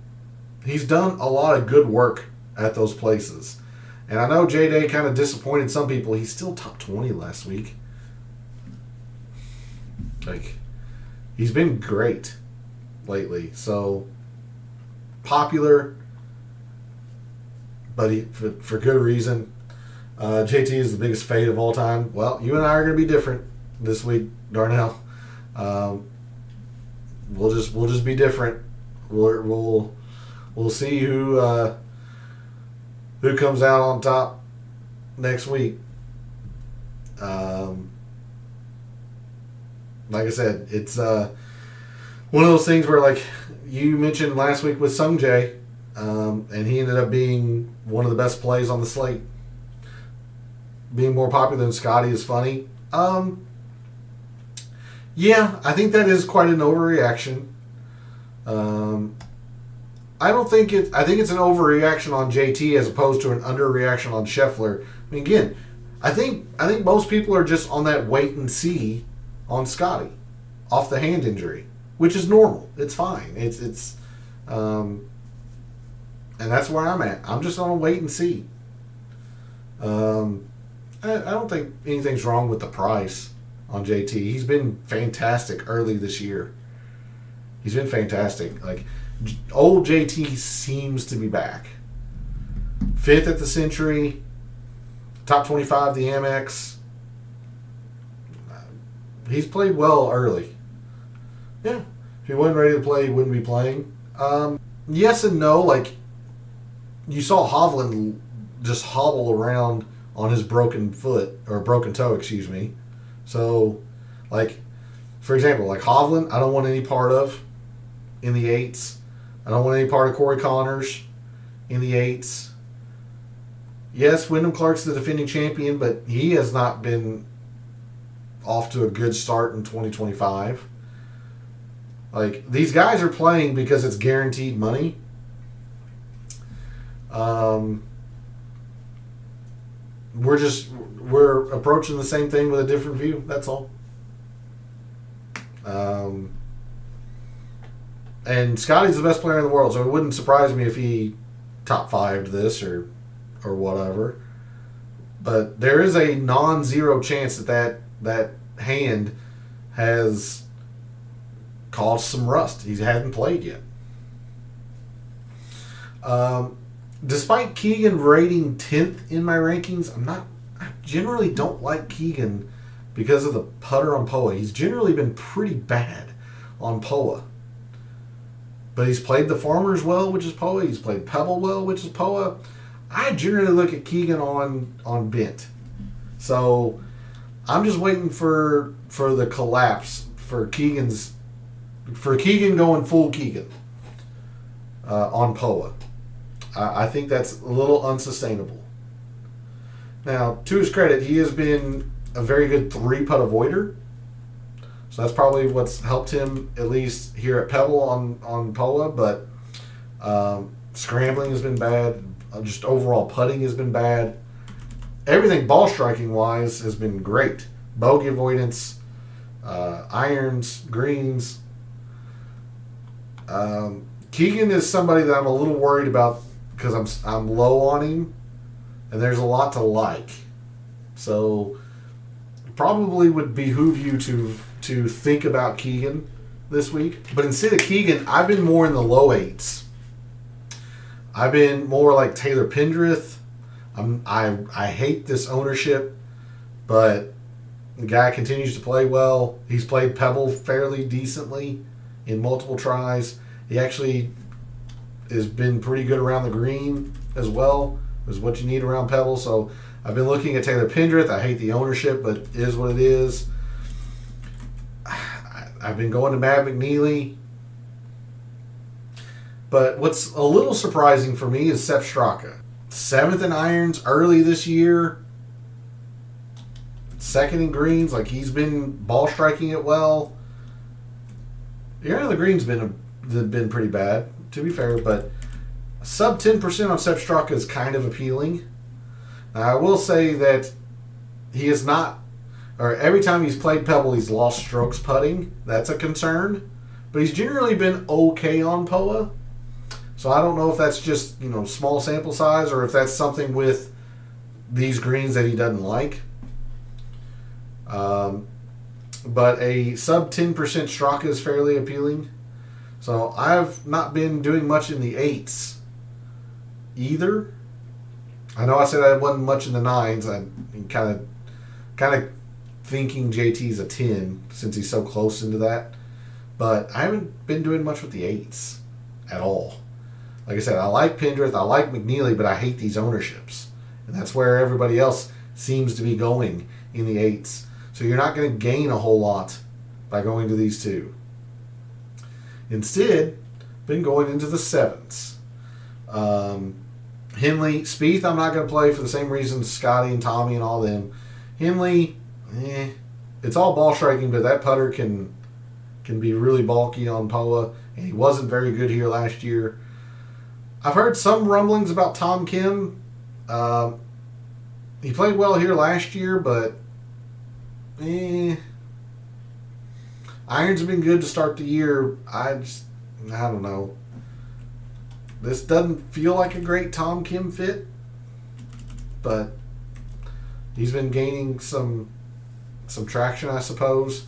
He's done a lot of good work at those places. And I know J-Day kind of disappointed some people. He's still top 20 last week. Like, he's been great lately. So, popular, but for good reason. JT is the biggest fade of all time. Well, you and I are going to be different this week, Darnell. We'll just be different. We'll see who comes out on top next week. Like I said, it's one of those things where, like you mentioned last week with Sung Jae, and he ended up being one of the best plays on the slate. Being more popular than Scotty is funny. Yeah, I think that is quite an overreaction. I think it's an overreaction on JT as opposed to an underreaction on Scheffler. I mean, again, I think most people are just on that wait and see on Scotty off the hand injury, which is normal. It's fine. And that's where I'm at. I'm just on a wait and see. I don't think anything's wrong with the price on JT. He's been fantastic early this year. He's been fantastic. Like, old JT seems to be back. 5th at the Century, top 25 the Amex. He's played well early. Yeah, if he wasn't ready to play, he wouldn't be playing. Yes and no. Like, you saw Hovland just hobble around on his broken foot, or broken toe, excuse me. So, like, for example, like Hovland, I don't want any part of in the 8s. I don't want any part of Corey Connors in the 8s. Yes, Wyndham Clark's the defending champion, but he has not been off to a good start in 2025. Like, these guys are playing because it's guaranteed money. We're approaching the same thing with a different view. That's all. And Scotty's the best player in the world, so it wouldn't surprise me if he top 5'd this or whatever. But there is a non-zero chance that hand has caused some rust. He hasn't played yet. Despite Keegan rating 10th in my rankings, I generally don't like Keegan because of the putter on POA. He's generally been pretty bad on POA. But he's played the Farmers well, which is POA. He's played Pebble well, which is POA. I generally look at Keegan on bent. So I'm just waiting for the collapse for Keegan going full Keegan on POA. I think that's a little unsustainable. Now, to his credit, he has been a very good 3-putt avoider. So that's probably what's helped him, at least here at Pebble on POA. But scrambling has been bad. Just overall putting has been bad. Everything ball striking wise has been great. Bogey avoidance, irons, greens. Keegan is somebody that I'm a little worried about because I'm low on him, and there's a lot to like. So probably would behoove you to think about Keegan this week. But instead of Keegan, I've been more in the low 8s. I've been more like Taylor Pendrith. I hate this ownership, but the guy continues to play well. He's played Pebble fairly decently in multiple tries. He actually has been pretty good around the green as well, is what you need around Pebble. So I've been looking at Taylor Pendrith. I hate the ownership, but it is what it is. I've been going to Matt McNeely. But what's a little surprising for me is Sepp Straka. 7th in irons early this year. 2nd in greens. Like, he's been ball striking it well. The area of the green's been pretty bad, to be fair, but sub 10% on Sepp Straka is kind of appealing. Now, I will say that he is not, or every time he's played Pebble, he's lost strokes putting. That's a concern. But he's generally been okay on POA. So I don't know if that's just, small sample size or if that's something with these greens that he doesn't like. But a sub 10% Straka is fairly appealing. So I've not been doing much in the 8s either. I know I said I wasn't much in the 9s. I'm kind of thinking JT's a 10 since he's so close into that. But I haven't been doing much with the 8s at all. Like I said, I like Pendrith, I like McNeely, but I hate these ownerships. And that's where everybody else seems to be going in the 8s. So you're not going to gain a whole lot by going to these two. Instead, been going into the 7s. Henley, Spieth, I'm not going to play for the same reasons Scotty and Tommy and all them. Henley, it's all ball striking, but that putter can be really bulky on POA, and he wasn't very good here last year. I've heard some rumblings about Tom Kim. He played well here last year, but irons have been good to start the year. I don't know. This doesn't feel like a great Tom Kim fit, but he's been gaining some traction, I suppose.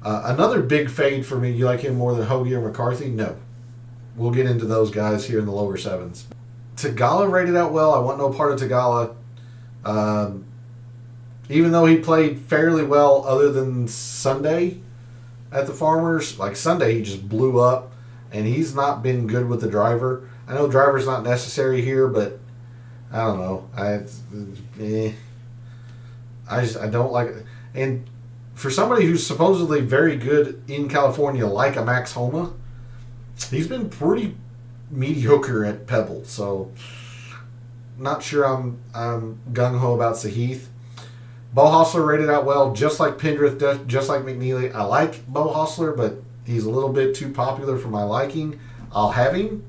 Another big fade for me. You like him more than Hoagie or McCarthy? No. We'll get into those guys here in the lower 7s. Tagala rated out well. I want no part of Tagala. Even though he played fairly well other than Sunday at the Farmers, like Sunday he just blew up, and he's not been good with the driver. I know driver's not necessary here, but I don't know. I don't like it. And for somebody who's supposedly very good in California, like a Max Homa, he's been pretty mediocre at Pebble. So not sure I'm gung-ho about Sahith. Bo Hostler rated out well, just like Pendrith, just like McNeely. I like Bo Hostler, but he's a little bit too popular for my liking. I'll have him.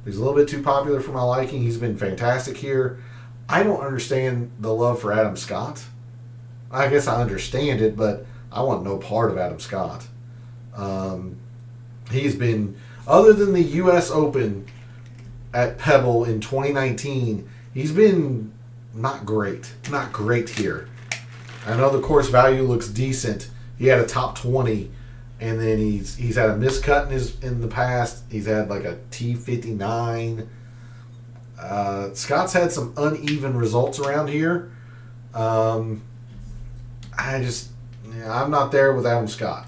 He's a little bit too popular for my liking. He's been fantastic here. I don't understand the love for Adam Scott. I guess I understand it, but I want no part of Adam Scott. He's been, other than the U.S. Open at Pebble in 2019, he's been not great. Not great here. I know the course value looks decent. He had a top 20, and then he's had a miscut in the past. He's had like a T59. Scott's had some uneven results around here. I'm not there with Adam Scott.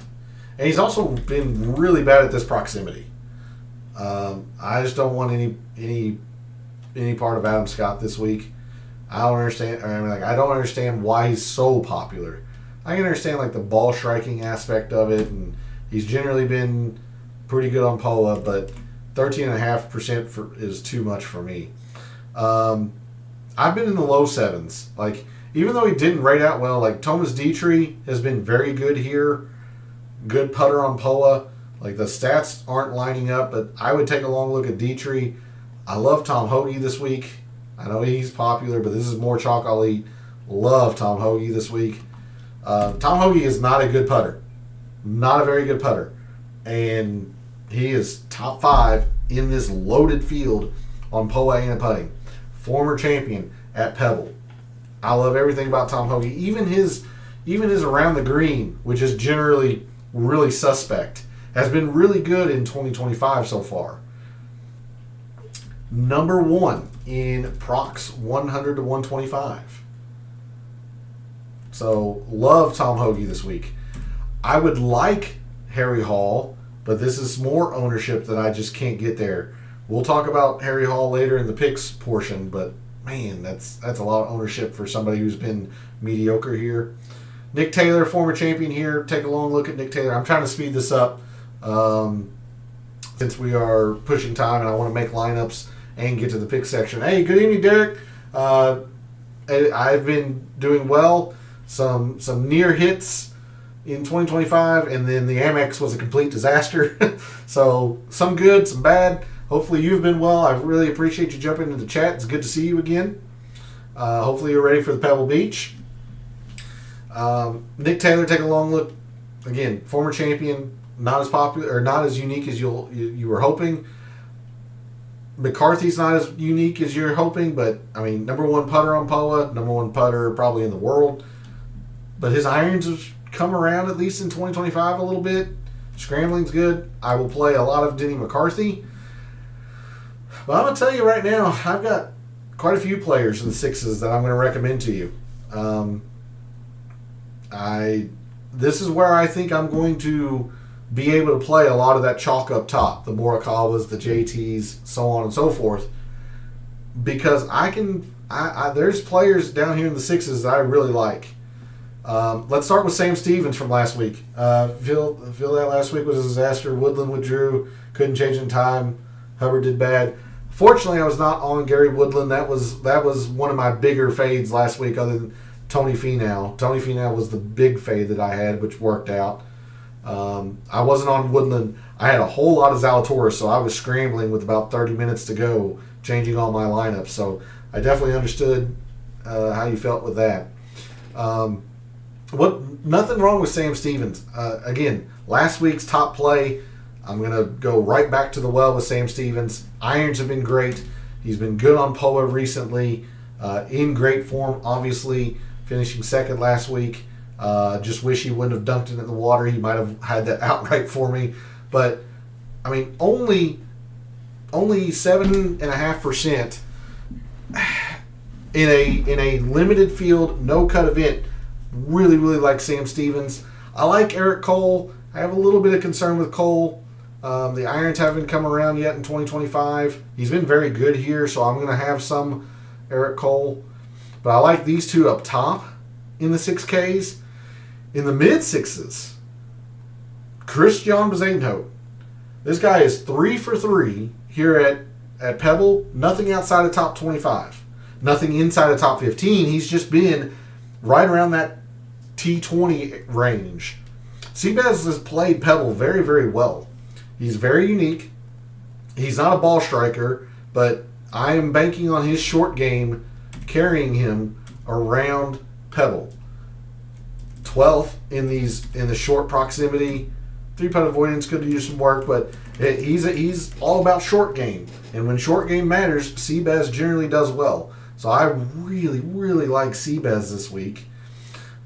And he's also been really bad at this proximity. I just don't want any part of Adam Scott this week. I don't understand. I don't understand why he's so popular. I can understand like the ball striking aspect of it, and he's generally been pretty good on POA, but 13.5% is too much for me. I've been in the low 7s. Like, even though he didn't rate out well, like Thomas Dietrich has been very good here. Good putter on POA. Like, the stats aren't lining up, but I would take a long look at Dietrich. I love Tom Hoagie this week. I know he's popular, but this is more chalk I'll eat. Love Tom Hoagie this week. Tom Hoagie is not a good putter. Not a very good putter. And he is top 5 in this loaded field on POA and putting. Former champion at Pebble. I love everything about Tom Hoagie. Even his even his around the green, which is generally really suspect, has been really good in 2025 so far. Number 1 in procs 100 to 125. So, love Tom Hoagie this week. I would like Harry Hall, but this is more ownership that I just can't get there. We'll talk about Harry Hall later in the picks portion, but man, that's a lot of ownership for somebody who's been mediocre here. Nick Taylor, former champion here. Take a long look at Nick Taylor. I'm trying to speed this up since we are pushing time and I want to make lineups and get to the pick section. Hey, good evening, Derek. I've been doing well. Some near hits in 2025, and then the Amex was a complete disaster. So some good, some bad. Hopefully you've been well. I really appreciate you jumping into the chat. It's good to see you again. Hopefully you're ready for the Pebble Beach. Nick Taylor, take a long look. Again, former champion, not as popular or not as unique as you were hoping. McCarthy's not as unique as you're hoping, but I mean, number 1 putter on POA, number 1 putter probably in the world. But his irons have come around at least in 2025 a little bit. Scrambling's good. I will play a lot of Denny McCarthy. But I'm going to tell you right now, I've got quite a few players in the 6s that I'm going to recommend to you. This is where I think I'm going to be able to play a lot of that chalk up top, the Morikawas, the JTs, so on and so forth, because there's players down here in the 6s that I really like. Let's start with Sam Stevens from last week. Feel that last week was a disaster. Woodland withdrew, couldn't change in time. Hubbard did bad. Fortunately, I was not on Gary Woodland. That was one of my bigger fades last week, other than Tony Finau. Tony Finau was the big fade that I had, which worked out. I wasn't on Woodland. I had a whole lot of Zalatoris, so I was scrambling with about 30 minutes to go, changing all my lineups. So I definitely understood how you felt with that. Nothing wrong with Sam Stevens. Again, last week's top play, I'm going to go right back to the well with Sam Stevens. Irons have been great. He's been good on POA recently. In great form, obviously, finishing second last week. Just wish he wouldn't have dunked it in the water. He might have had that outright for me. But, I mean, only 7.5% in a limited field, no cut event. Really, really like Sam Stevens. I like Eric Cole. I have a little bit of concern with Cole. The irons haven't come around yet in 2025. He's been very good here, so I'm going to have some Eric Cole. But I like these two up top in the 6Ks. In the mid-6s, Christian Bezuidenhout. This guy is 3 for 3 here at Pebble. Nothing outside of top 25. Nothing inside of top 15. He's just been right around that T20 range. Seabass has played Pebble very, very well. He's very unique. He's not a ball striker, but I am banking on his short game carrying him around Pebble. 12th in the short proximity. 3-putt avoidance could use some work, but he's all about short game. And when short game matters, Seabass generally does well. So I really, really like Seabass this week.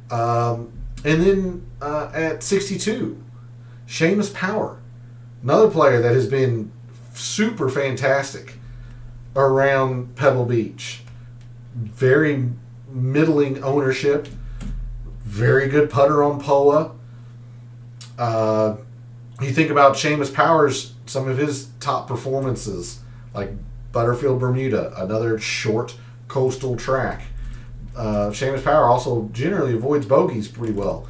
And then at 62, Seamus Power. Another player that has been super fantastic around Pebble Beach. Very middling ownership. Very good putter on POA. You think about Seamus Power's, some of his top performances, like Butterfield, Bermuda, another short coastal track. Seamus Power also generally avoids bogeys pretty well.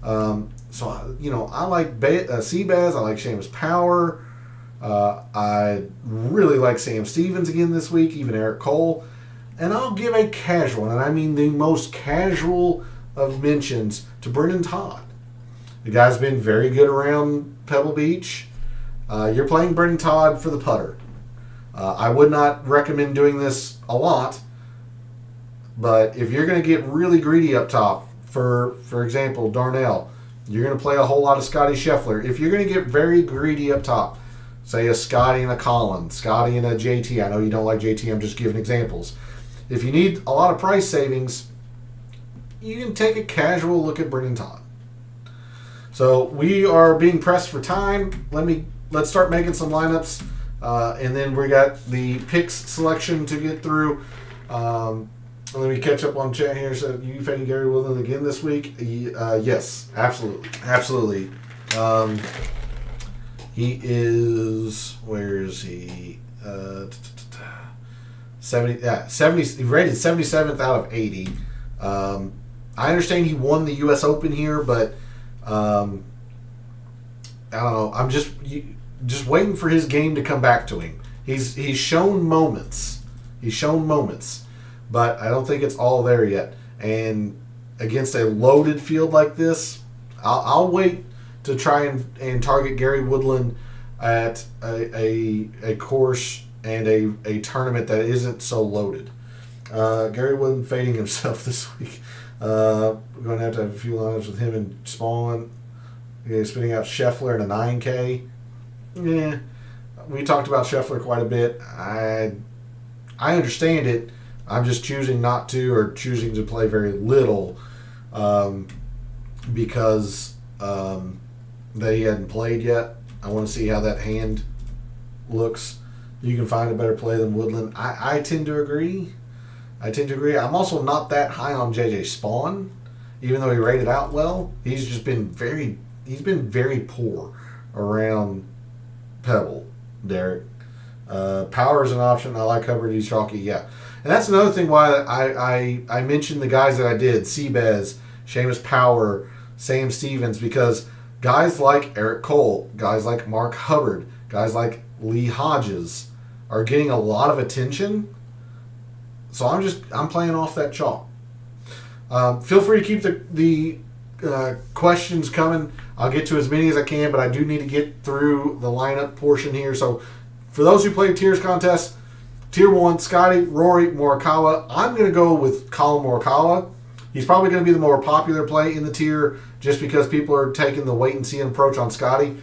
So, I like Seabass. I like Seamus Power. I really like Sam Stevens again this week, even Eric Cole. And I'll give a casual, and I mean the most casual of mentions, to Brendan Todd. The guy's been very good around Pebble Beach. You're playing Brendan Todd for the putter. I would not recommend doing this a lot, but if you're going to get really greedy up top, for example, Darnell, you're going to play a whole lot of Scotty Scheffler. If you're going to get very greedy up top, say a Scotty and a Collins, Scotty and a JT. I know you don't like JT, I'm just giving examples. If you need a lot of price savings, you can take a casual look at Brendan Todd. So we are being pressed for time. Let's start making some lineups, and then we got the picks selection to get through. Let me catch up on chat here. So, you fading Gary Woodland again this week? Yes, absolutely. He is. Where is he? 70. Yeah, 70. He rated 77th out of 80. I understand he won the U.S. Open here, but I don't know. I'm just waiting for his game to come back to him. He's shown moments. But I don't think it's all there yet. And against a loaded field like this, I'll wait to try and target Gary Woodland at a course and a tournament that isn't so loaded. Gary Woodland fading himself this week. We're going to have a few lineups with him and Spawn. Spinning out Scheffler in a 9K. Yeah, we talked about Scheffler quite a bit. I understand it. I'm just choosing not to, or choosing to play very little, because that he hadn't played yet. I want to see how that hand looks. You can find a better play than Woodland. I tend to agree. I'm also not that high on JJ Spawn, even though he rated out well. He's been very poor around Pebble, Derek. Power is an option. I like Hubbard. He's chalky. Yeah. And that's another thing why I mentioned the guys that I did. Seabez, Seamus Power, Sam Stevens, because guys like Eric Cole, guys like Mark Hubbard, guys like Lee Hodges are getting a lot of attention. So I'm playing off that chalk. Feel free to keep the questions coming. I'll get to as many as I can, but I do need to get through the lineup portion here. So for those who play tiers contests, Tier 1, Scotty, Rory, Morikawa. I'm going to go with Colin Morikawa. He's probably going to be the more popular play in the tier just because people are taking the wait-and-see approach on Scotty.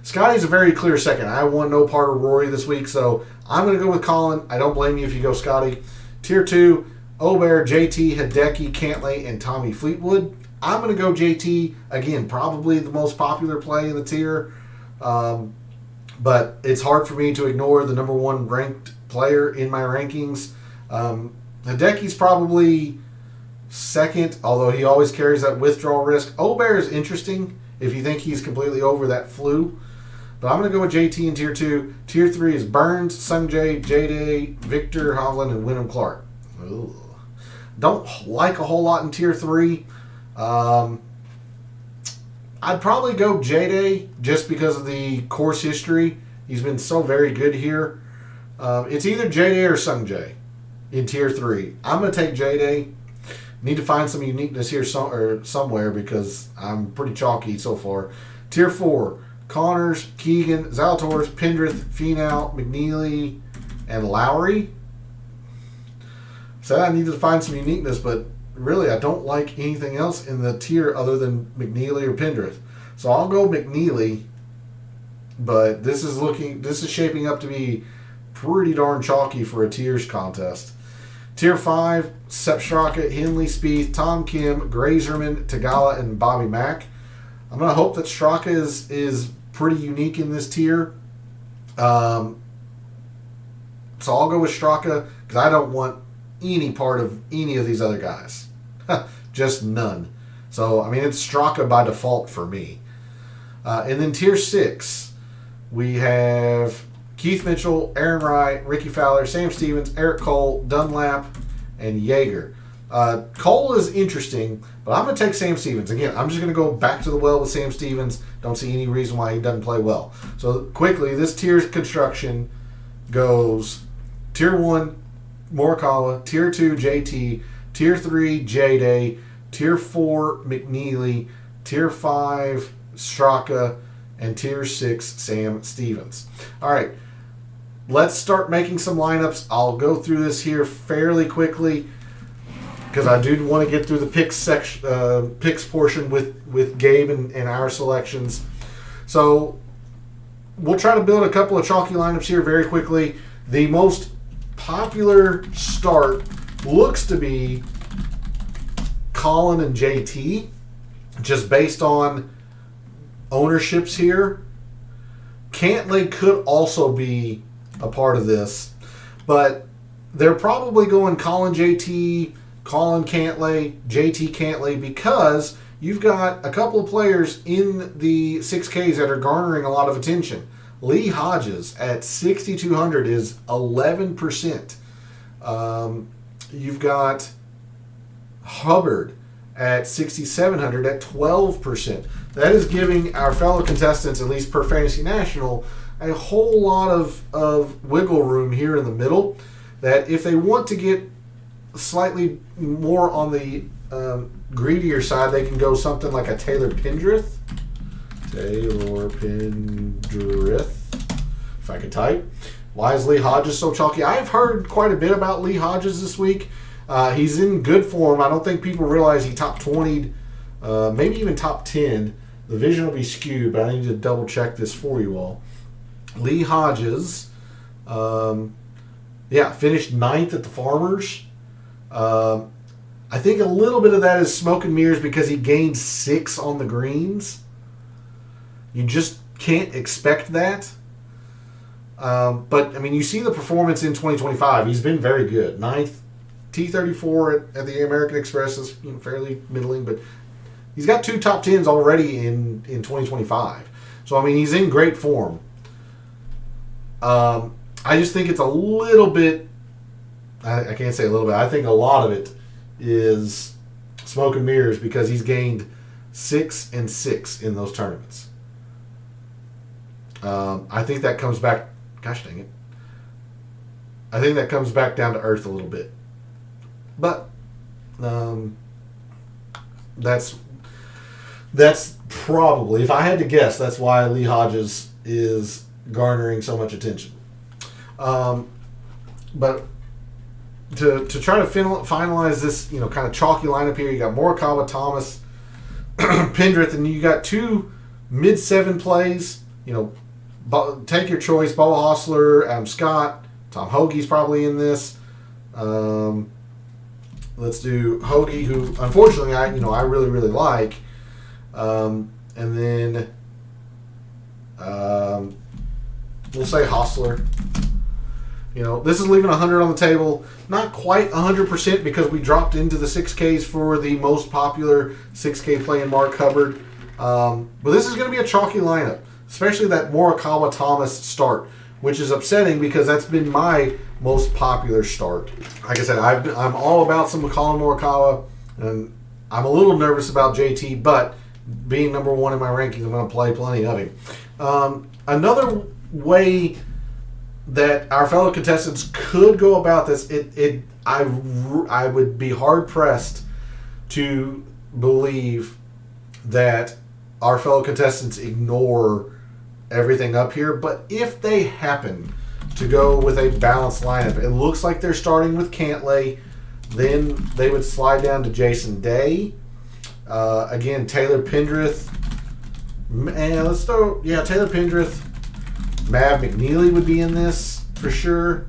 Scotty's a very clear second. I want no part of Rory this week, so I'm going to go with Colin. I don't blame you if you go Scotty. Tier 2, Obear, JT, Hideki, Cantlay, and Tommy Fleetwood. I'm going to go JT. Again, probably the most popular play in the tier. But it's hard for me to ignore the number one ranked player in my rankings. Hideki's probably second, although he always carries that withdrawal risk. Obear is interesting if you think he's completely over that flu. But I'm going to go with JT in Tier 2. Tier 3 is Burns, Sungjae, J-Day, Victor Hovland, and Wyndham Clark. Ugh. Don't like a whole lot in Tier 3. I'd probably go J-Day just because of the course history. He's been so very good here. It's either J-Day or Sungjae in Tier 3. I'm going to take J-Day. Need to find some uniqueness here somewhere because I'm pretty chalky so far. Tier 4, Connors, Keegan, Zalatoris, Pendrith, Finau, McNeely, and Lowry. So I need to find some uniqueness, but really I don't like anything else in the tier other than McNeely or Pendrith. So I'll go McNeely, but this is shaping up to be pretty darn chalky for a tiers contest. Tier 5, Sepp Straka, Henley, Spieth, Tom Kim, Grazerman, Tagala, and Bobby Mack. I'm going to hope that Straka is pretty unique in this tier. So I'll go with Straka because I don't want any part of any of these other guys. Just none. So, I mean, it's Straka by default for me. And then Tier 6, we have Keith Mitchell, Aaron Wright, Ricky Fowler, Sam Stevens, Eric Cole, Dunlap, and Jaeger. Cole is interesting, but I'm going to take Sam Stevens. Again, I'm just going to go back to the well with Sam Stevens. Don't see any reason why he doesn't play well. So quickly, this tier's construction goes Tier 1, Morikawa, Tier 2, JT, Tier 3, J-Day, Tier 4, McNeely, Tier 5, Straka, and Tier 6, Sam Stevens. All right, let's start making some lineups. I'll go through this here fairly quickly because I do want to get through the picks portion with Gabe and our selections. So we'll try to build a couple of chalky lineups here very quickly. The most popular start looks to be Colin and JT, just based on ownerships here. Cantlay could also be a part of this, but they're probably going Colin JT, Colin Cantlay, JT Cantlay, because you've got a couple of players in the 6Ks that are garnering a lot of attention. Lee Hodges at 6,200 is 11%. You've got Hubbard at 6,700 at 12%. That is giving our fellow contestants, at least per Fantasy National, a whole lot of wiggle room here in the middle, that if they want to get slightly more on the greedier side, they can go something like a Taylor Pendrith. If I could type. Why is Lee Hodges so chalky? I've heard quite a bit about Lee Hodges this week. He's in good form. I don't think people realize he top 20'd, maybe even top 10. The vision will be skewed, but I need to double check this for you all. Lee Hodges, finished 9th at the Farmers. I think a little bit of that is smoke and mirrors because he gained 6 on the greens. You just can't expect that. But, I mean, you see the performance in 2025. He's been very good. 9th, T34 at the American Express is fairly middling, but he's got 2 top 10s already in 2025. So, I mean, he's in great form. I just think it's a little bit, I can't say a little bit, I think a lot of it is smoke and mirrors because he's gained 6 and 6 in those tournaments. I think that comes back, gosh dang it, I think that comes back down to earth a little bit. But that's probably, if I had to guess, that's why Lee Hodges is garnering so much attention. But to try to finalize this, kind of chalky lineup here, you got Morikawa, Thomas, Pendrith, and you got 2 mid-7 plays. Take your choice: Bubba Hostler, Adam Scott, Tom Hoagie's probably in this. Let's do Hoagie, who unfortunately I really really like, and then we'll say Hostler. This is leaving 100 on the table. Not quite 100% because we dropped into the 6Ks for the most popular 6K play in Mark Hubbard. But this is going to be a chalky lineup, especially that Morikawa Thomas start, which is upsetting because that's been my most popular start. Like I said, I'm all about some Colin Morikawa, and I'm a little nervous about JT, but being number 1 in my rankings, I'm going to play plenty of him. Another way that our fellow contestants could go about this, I would be hard pressed to believe that our fellow contestants ignore everything up here. But if they happen to go with a balanced lineup, it looks like they're starting with Cantlay. Then they would slide down to Jason Day. Again, Taylor Pendrith. And Taylor Pendrith. Mav McNeely would be in this for sure.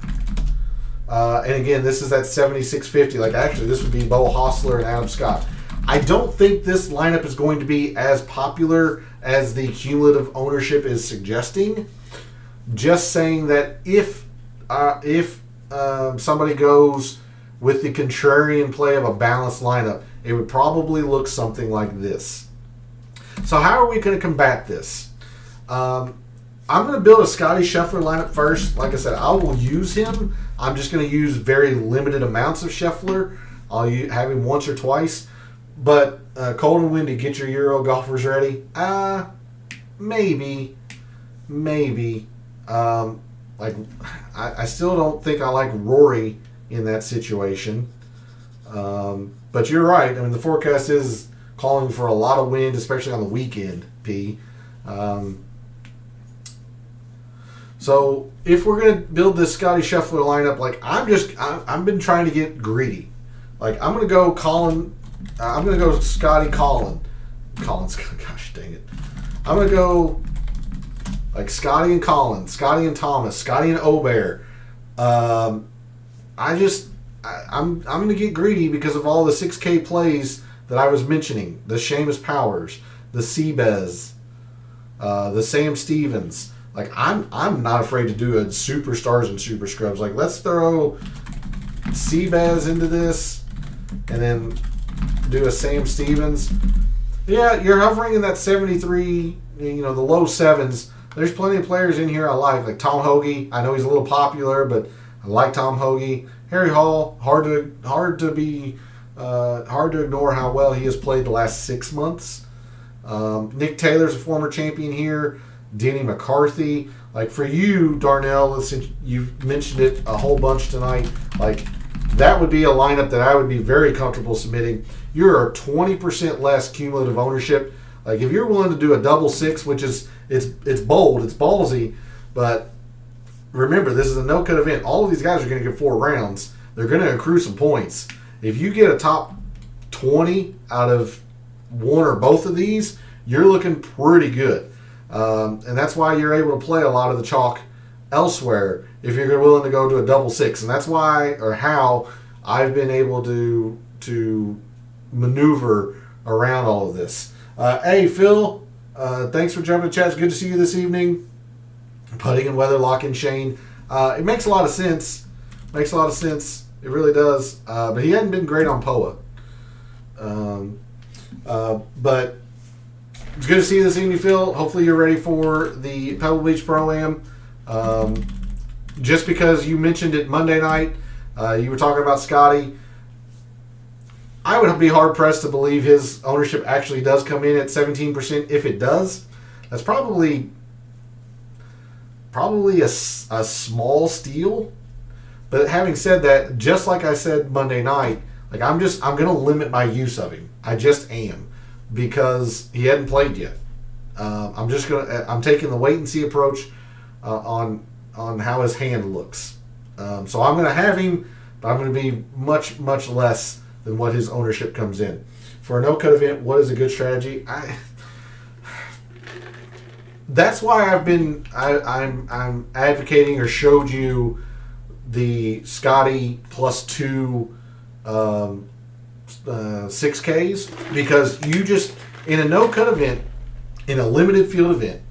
And again, this is that 7650. Actually, this would be Bo Hostler and Adam Scott. I don't think this lineup is going to be as popular as the cumulative ownership is suggesting. Just saying that if somebody goes with the contrarian play of a balanced lineup, it would probably look something like this. So how are we going to combat this? I'm going to build a Scotty Scheffler lineup first. Like I said, I will use him. I'm just going to use very limited amounts of Scheffler. I'll have him once or twice. But cold and windy, get your Euro golfers ready. Maybe. I still don't think I like Rory in that situation. But you're right. I mean, the forecast is calling for a lot of wind, especially on the weekend, P. So if we're going to build this Scotty Scheffler lineup, I've been trying to get greedy. I'm going to go Colin. I'm going to go Scotty Colin. Colin's, gosh dang it. I'm going to go Scotty and Colin, Scotty and Thomas, Scotty and Obear. I'm going to get greedy because of all the 6K plays that I was mentioning, the Seamus Powers, the Seabez, the Sam Stevens. Like, I'm not afraid to do a superstars and super scrubs. Like, let's throw Seabez into this and then do a Sam Stevens. Yeah, you're hovering in that 73, the low sevens. There's plenty of players in here I like Tom Hoagie. I know he's a little popular, but I like Tom Hoagie. Harry Hall, hard to ignore how well he has played the last 6 months. Nick Taylor's a former champion here. Denny McCarthy. Like, for you, Darnell, since you've mentioned it a whole bunch tonight, like, that would be a lineup that I would be very comfortable submitting. You're 20% less cumulative ownership. Like, if you're willing to do a double six, which is it's bold, it's ballsy, but remember, this is a no-cut event. All of these guys are going to get 4 rounds. They're going to accrue some points. If you get a top 20 out of one or both of these, you're looking pretty good. And that's why you're able to play a lot of the chalk elsewhere if you're willing to go to a double six. And that's why, or how, I've been able to maneuver around all of this. Hey, Phil, thanks for jumping in chat. It's good to see you this evening. Putting and weather locking Shane. It makes a lot of sense. It really does. But he hadn't been great on POA. But it's good to see you this evening, Phil. Hopefully you're ready for the Pebble Beach Pro-Am. Just because you mentioned it Monday night, you were talking about Scotty. I would be hard-pressed to believe his ownership actually does come in at 17%. If it does, that's probably a small steal. But having said that, just like I said Monday night, like I'm going to limit my use of him. I just am, because he hadn't played yet. I'm taking the wait and see approach on how his hand looks. So I'm going to have him, but I'm going to be much, much less than what his ownership comes in. For a no-cut event, what is a good strategy? That's why I'm advocating or showed you the Scotty +2 6Ks, because you just, in a no-cut event, in a limited field event,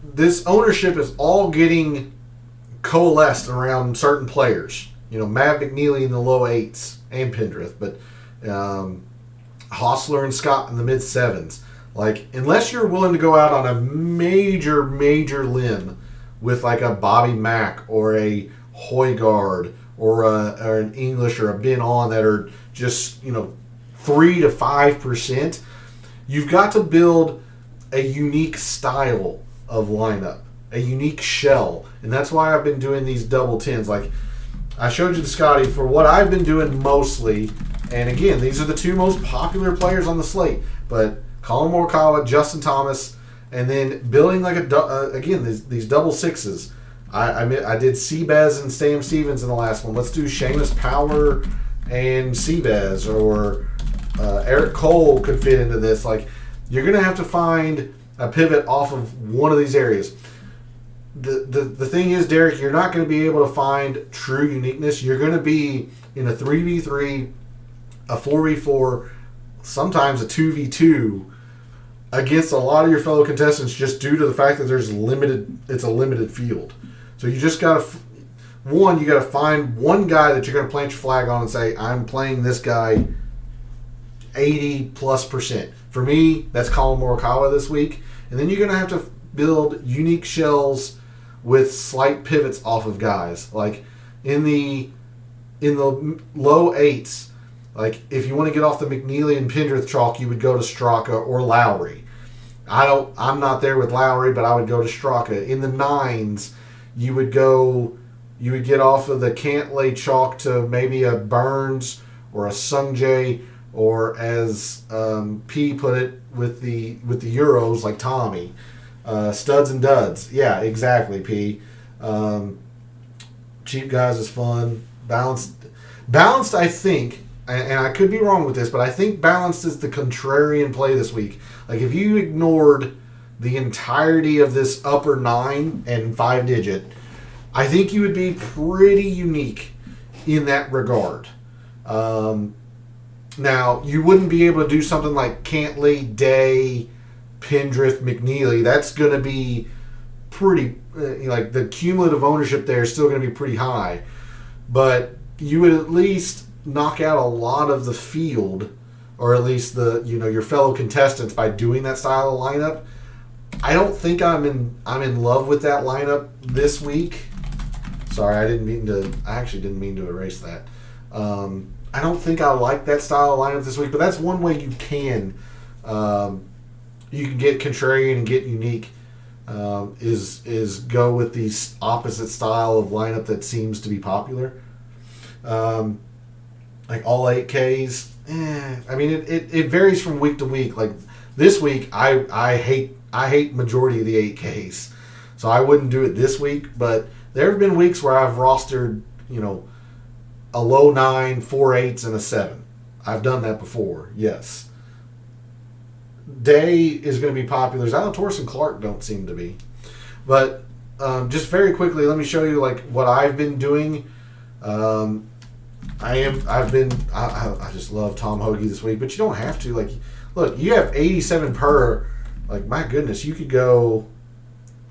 this ownership is all getting coalesced around certain players. Matt McNeely in the low 8s and Pendrith, but Hostler and Scott in the mid 7s. Like, unless you're willing to go out on a major, major limb with like a Bobby Mack or a Højgaard or an English or a Ben On that are just 3 to 5%, you've got to build a unique style of lineup, a unique shell, and that's why I've been doing these double 10s. Like, I showed you the Scotty for what I've been doing mostly, and again, these are the 2 most popular players on the slate, but Colin Morikawa, Justin Thomas, and then building like again these double sixes. I did Seabez and Sam Stevens in the last one. Let's do Seamus Power and Seabez, or Eric Cole could fit into this. Like, you're going to have to find a pivot off of one of these areas. The thing is, Derek, you're not going to be able to find true uniqueness. You're going to be in a 3v3, a 4v4, sometimes a 2v2 against a lot of your fellow contestants, just due to the fact that it's a limited field. So you just got to, you got to find one guy that you're going to plant your flag on and say, I'm playing this guy 80+%. For me, that's Colin Morikawa this week. And then you're going to have to build unique shells with slight pivots off of guys. Like in the low 8s, like if you want to get off the McNeely and Pendrith chalk, you would go to Straka or Lowry. I'm not there with Lowry, but I would go to Straka. In the 9s, you would get off of the Cantlay chalk to maybe a Burns or a Sungjae, or as P put it with the Euros, like Tommy, studs and duds. Yeah, exactly, P. Cheap guys is fun. Balanced, I think, and I could be wrong with this, but I think balanced is the contrarian play this week. Like, if you ignored the entirety of this upper 9 and 5-digit, I think you would be pretty unique in that regard. Now, you wouldn't be able to do something like Cantley, Day, Pendrith, McNeely. That's going to be pretty, like the cumulative ownership there is still going to be pretty high. But you would at least knock out a lot of the field, or at least your fellow contestants, by doing that style of lineup. I don't think I'm in love with that lineup this week. Sorry, I actually didn't mean to erase that. I don't think I like that style of lineup this week, but that's one way you can get contrarian and get unique. Is go with the opposite style of lineup that seems to be popular. Like all 8Ks. I mean, it varies from week to week. Like this week, I hate majority of the 8Ks, so I wouldn't do it this week. But there have been weeks where I've rostered, a low 9, 4 8s, and a 7. I've done that before, yes. Day is going to be popular. Zalatoris and Clark don't seem to be. But just very quickly, let me show you like what I've been doing. I just love Tom Hoagie this week, but you don't have to. Like, look, you have 87 per. Like, my goodness, you could go.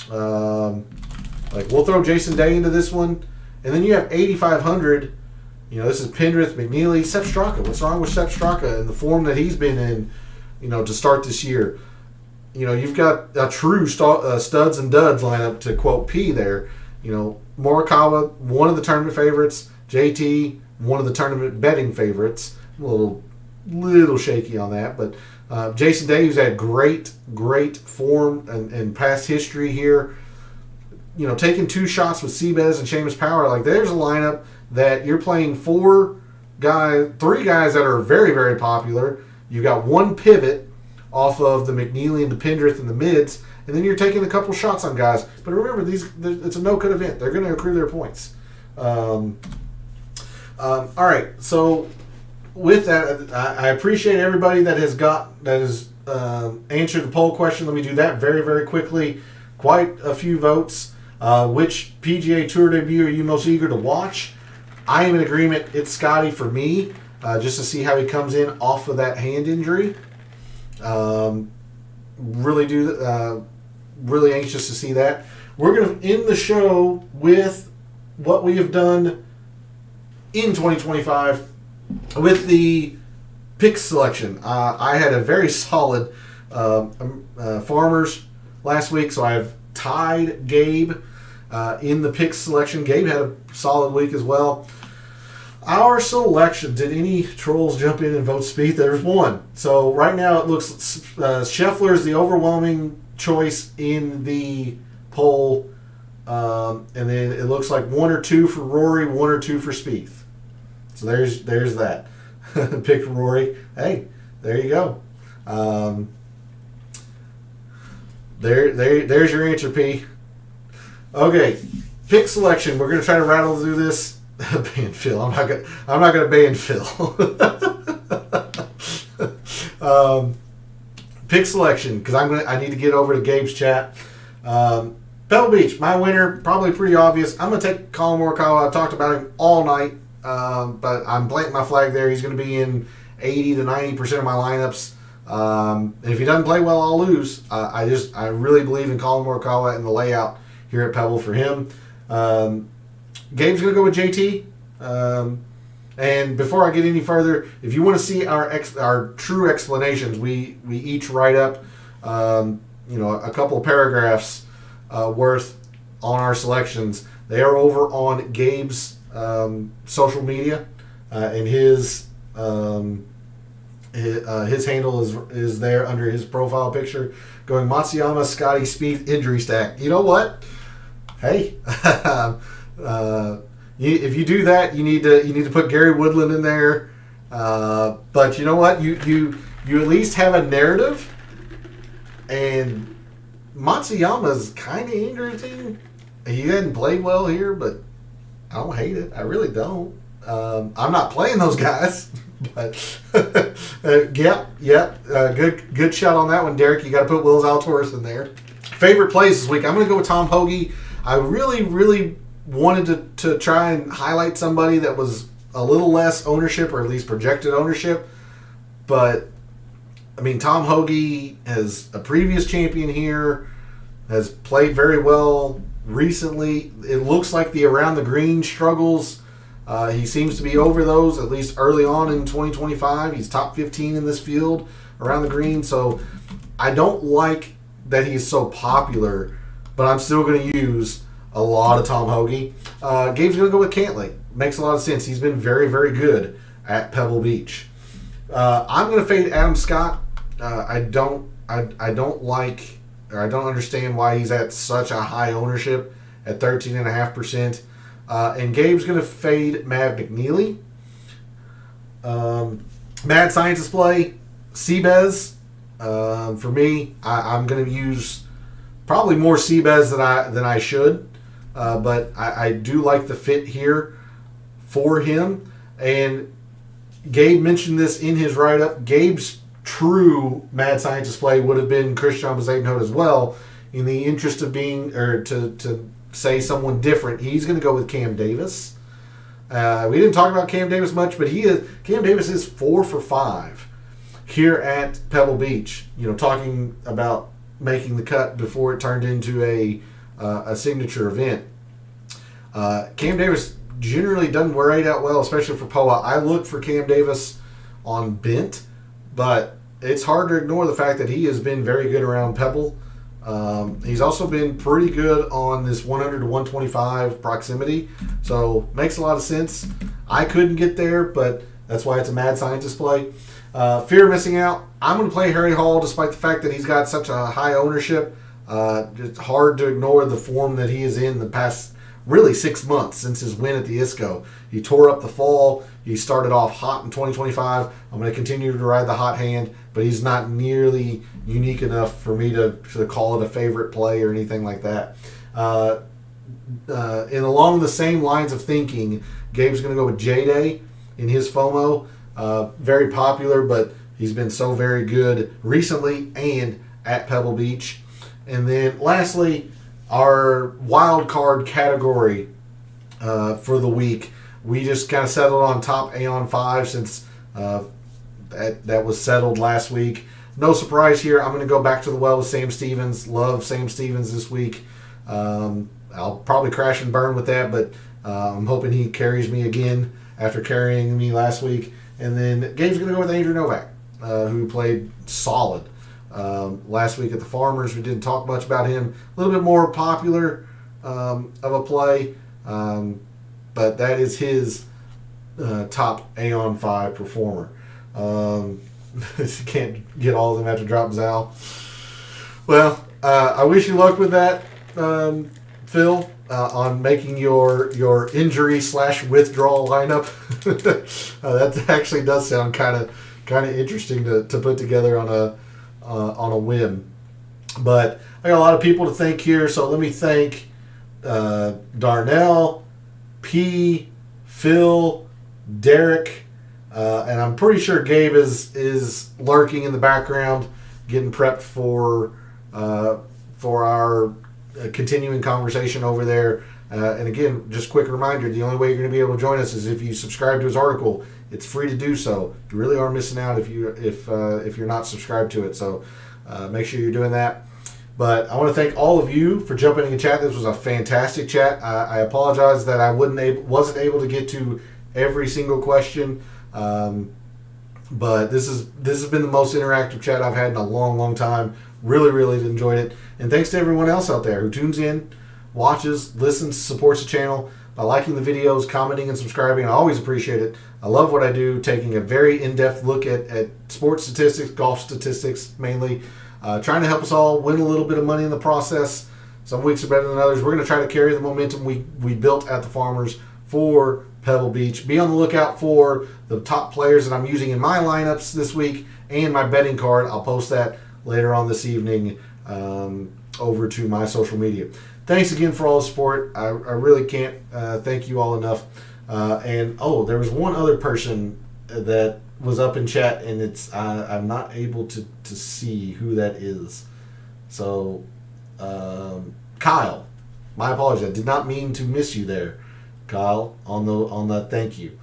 Like, we'll throw Jason Day into this one, and then you have 8,500. This is Pendrith, McNeely, Sepp Straka. What's wrong with Sepp Straka and the form that he's been in, to start this year? You've got a true studs and duds lineup, to quote P there. Morikawa, one of the tournament favorites. JT, one of the tournament betting favorites. I'm a little shaky on that, but Jason Day, who's had great form and past history here. Taking 2 shots with Seabez and Seamus Power, like there's a lineup that you're playing 3 guys that are very, very popular. You've got 1 pivot off of the McNeely and the Pendrith and the mids, and then you're taking a couple shots on guys. But remember, it's a no-cut event. They're going to accrue their points. All right, so with that, I appreciate everybody that has answered the poll question. Let me do that very, very quickly. Quite a few votes. Which PGA Tour debut are you most eager to watch? I am in agreement. It's Scotty for me, just to see how he comes in off of that hand injury. Really anxious to see that. We're going to end the show with what we have done in 2025 with the pick selection. I had a very solid Farmers last week, so I've tied Gabe in the pick selection. Gabe had a solid week as well. Our selection, did any trolls jump in and vote Spieth? There's one. So right now it looks Scheffler is the overwhelming choice in the poll, and then it looks like 1 or 2 for Rory, 1 or 2 for Spieth. So there's that. Picked Rory. Hey, there you go. There's your answer, P. Okay, pick selection. We're gonna try to rattle through this. Ban Phil. I'm not gonna ban Phil. Pick selection, because I need to get over to Gabe's chat. Pebble Beach, my winner, probably pretty obvious. I'm gonna take Colin Morikawa. I've talked about him all night, but I'm planting my flag there. He's gonna be in 80 to 90% of my lineups. And if he doesn't play well, I'll lose. I really believe in Colin Morikawa and the layout here at Pebble for him. Gabe's going to go with JT. And before I get any further, if you want to see our true explanations, we each write up a couple of paragraphs worth on our selections. They are over on Gabe's social media, and his handle is there under his profile picture, going Matsuyama, Scotty, Spieth, injury stack. You know what? Hey, if you do that, you need to put Gary Woodland in there. But you know what? You at least have a narrative. And Matsuyama's kind of interesting. He hadn't played well here, but I don't hate it. I really don't. I'm not playing those guys. But good shot on that one, Derek. You got to put Will Zalatoris in there. Favorite plays this week, I'm going to go with Tom Hoagie. I really wanted to try and highlight somebody that was a little less ownership, or at least projected ownership. But, I mean, Tom Hoge is a previous champion here, has played very well recently. It looks like the around the green struggles, he seems to be over those, at least early on in 2025. He's top 15 in this field around the green. So I don't like that he's so popular, but I'm still going to use a lot of Tom Hoge. Gabe's going to go with Cantlay. Makes a lot of sense. He's been very, very good at Pebble Beach. I'm going to fade Adam Scott. I don't like, or I don't understand why he's at such a high ownership at 13.5%. And Gabe's going to fade Mav McNeely. Mad Scientist play, Seabez. For me, I'm going to use probably more Seabez than I should. But I do like the fit here for him. And Gabe mentioned this in his write-up. Gabe's true Mad Scientist play would have been Christian Bezuidenhout as well. In the interest of being, or to say someone different, he's going to go with Cam Davis. We didn't talk about Cam Davis much, but Cam Davis is 4 for 5 here at Pebble Beach. You know, talking about making the cut before it turned into a signature event. Cam Davis generally doesn't wear out well, especially for POA. I look for Cam Davis on Bent, but it's hard to ignore the fact that he has been very good around Pebble. He's also been pretty good on this 100 to 125 proximity, so makes a lot of sense. I couldn't get there, but that's why it's a Mad Scientist play. Fear of missing out. I'm going to play Harry Hall despite the fact that he's got such a high ownership. It's hard to ignore the form that he is in the past really 6 months since his win at the ISCO. He tore up the fall. He started off hot in 2025. I'm going to continue to ride the hot hand, but he's not nearly unique enough for me to call it a favorite play or anything like that. And along the same lines of thinking, Gabe's going to go with J-Day in his FOMO. Very popular, but he's been so very good recently and at Pebble Beach. And then lastly, our wild card category for the week. We just kind of settled on top Aeon 5 since that was settled last week. No surprise here. I'm going to go back to the well with Sam Stevens. Love Sam Stevens this week. I'll probably crash and burn with that, but I'm hoping he carries me again after carrying me last week. And then Gabe's going to go with Andrew Novak, who played solid last week at the Farmers. We didn't talk much about him. A little bit more popular of a play, but that is his top Aeon 5 performer. Can't get all of them after drop Zal. Well, I wish you luck with that, Phil, on making your injury / withdrawal lineup. That actually does sound kind of interesting to put together on a whim. But I got a lot of people to thank here, so let me thank Darnell, P, Phil, Derek, and I'm pretty sure Gabe is lurking in the background, getting prepped for our continuing conversation over there. And again, just quick reminder, the only way you're going to be able to join us is if you subscribe to his article. It's free to do so. You really are missing out if you're not subscribed to it. So make sure you're doing that. But I want to thank all of you for jumping in the chat. This was a fantastic chat. I apologize that I wasn't able to get to every single question. But this has been the most interactive chat I've had in a long, long time. Really, really enjoyed it. And thanks to everyone else out there who tunes in, watches, listens, supports the channel by liking the videos, commenting, and subscribing. I always appreciate it. I love what I do, taking a very in-depth look at sports statistics, golf statistics mainly, trying to help us all win a little bit of money in the process. Some weeks are better than others. We're going to try to carry the momentum we built at the Farmers for Pebble Beach. Be on the lookout for the top players that I'm using in my lineups this week and my betting card. I'll post that later on this evening over to my social media. Thanks again for all the support. I really can't thank you all enough. And there was one other person that was up in chat, and I'm not able to see who that is. So, Kyle, my apologies. I did not mean to miss you there, Kyle. On the thank you.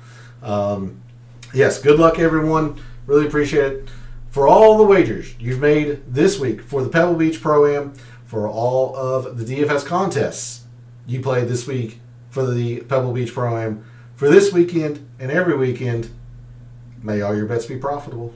Yes, good luck everyone. Really appreciate it. For all the wagers you've made this week for the Pebble Beach Pro-Am, for all of the DFS contests you played this week for the Pebble Beach Pro-Am, for this weekend and every weekend, may all your bets be profitable.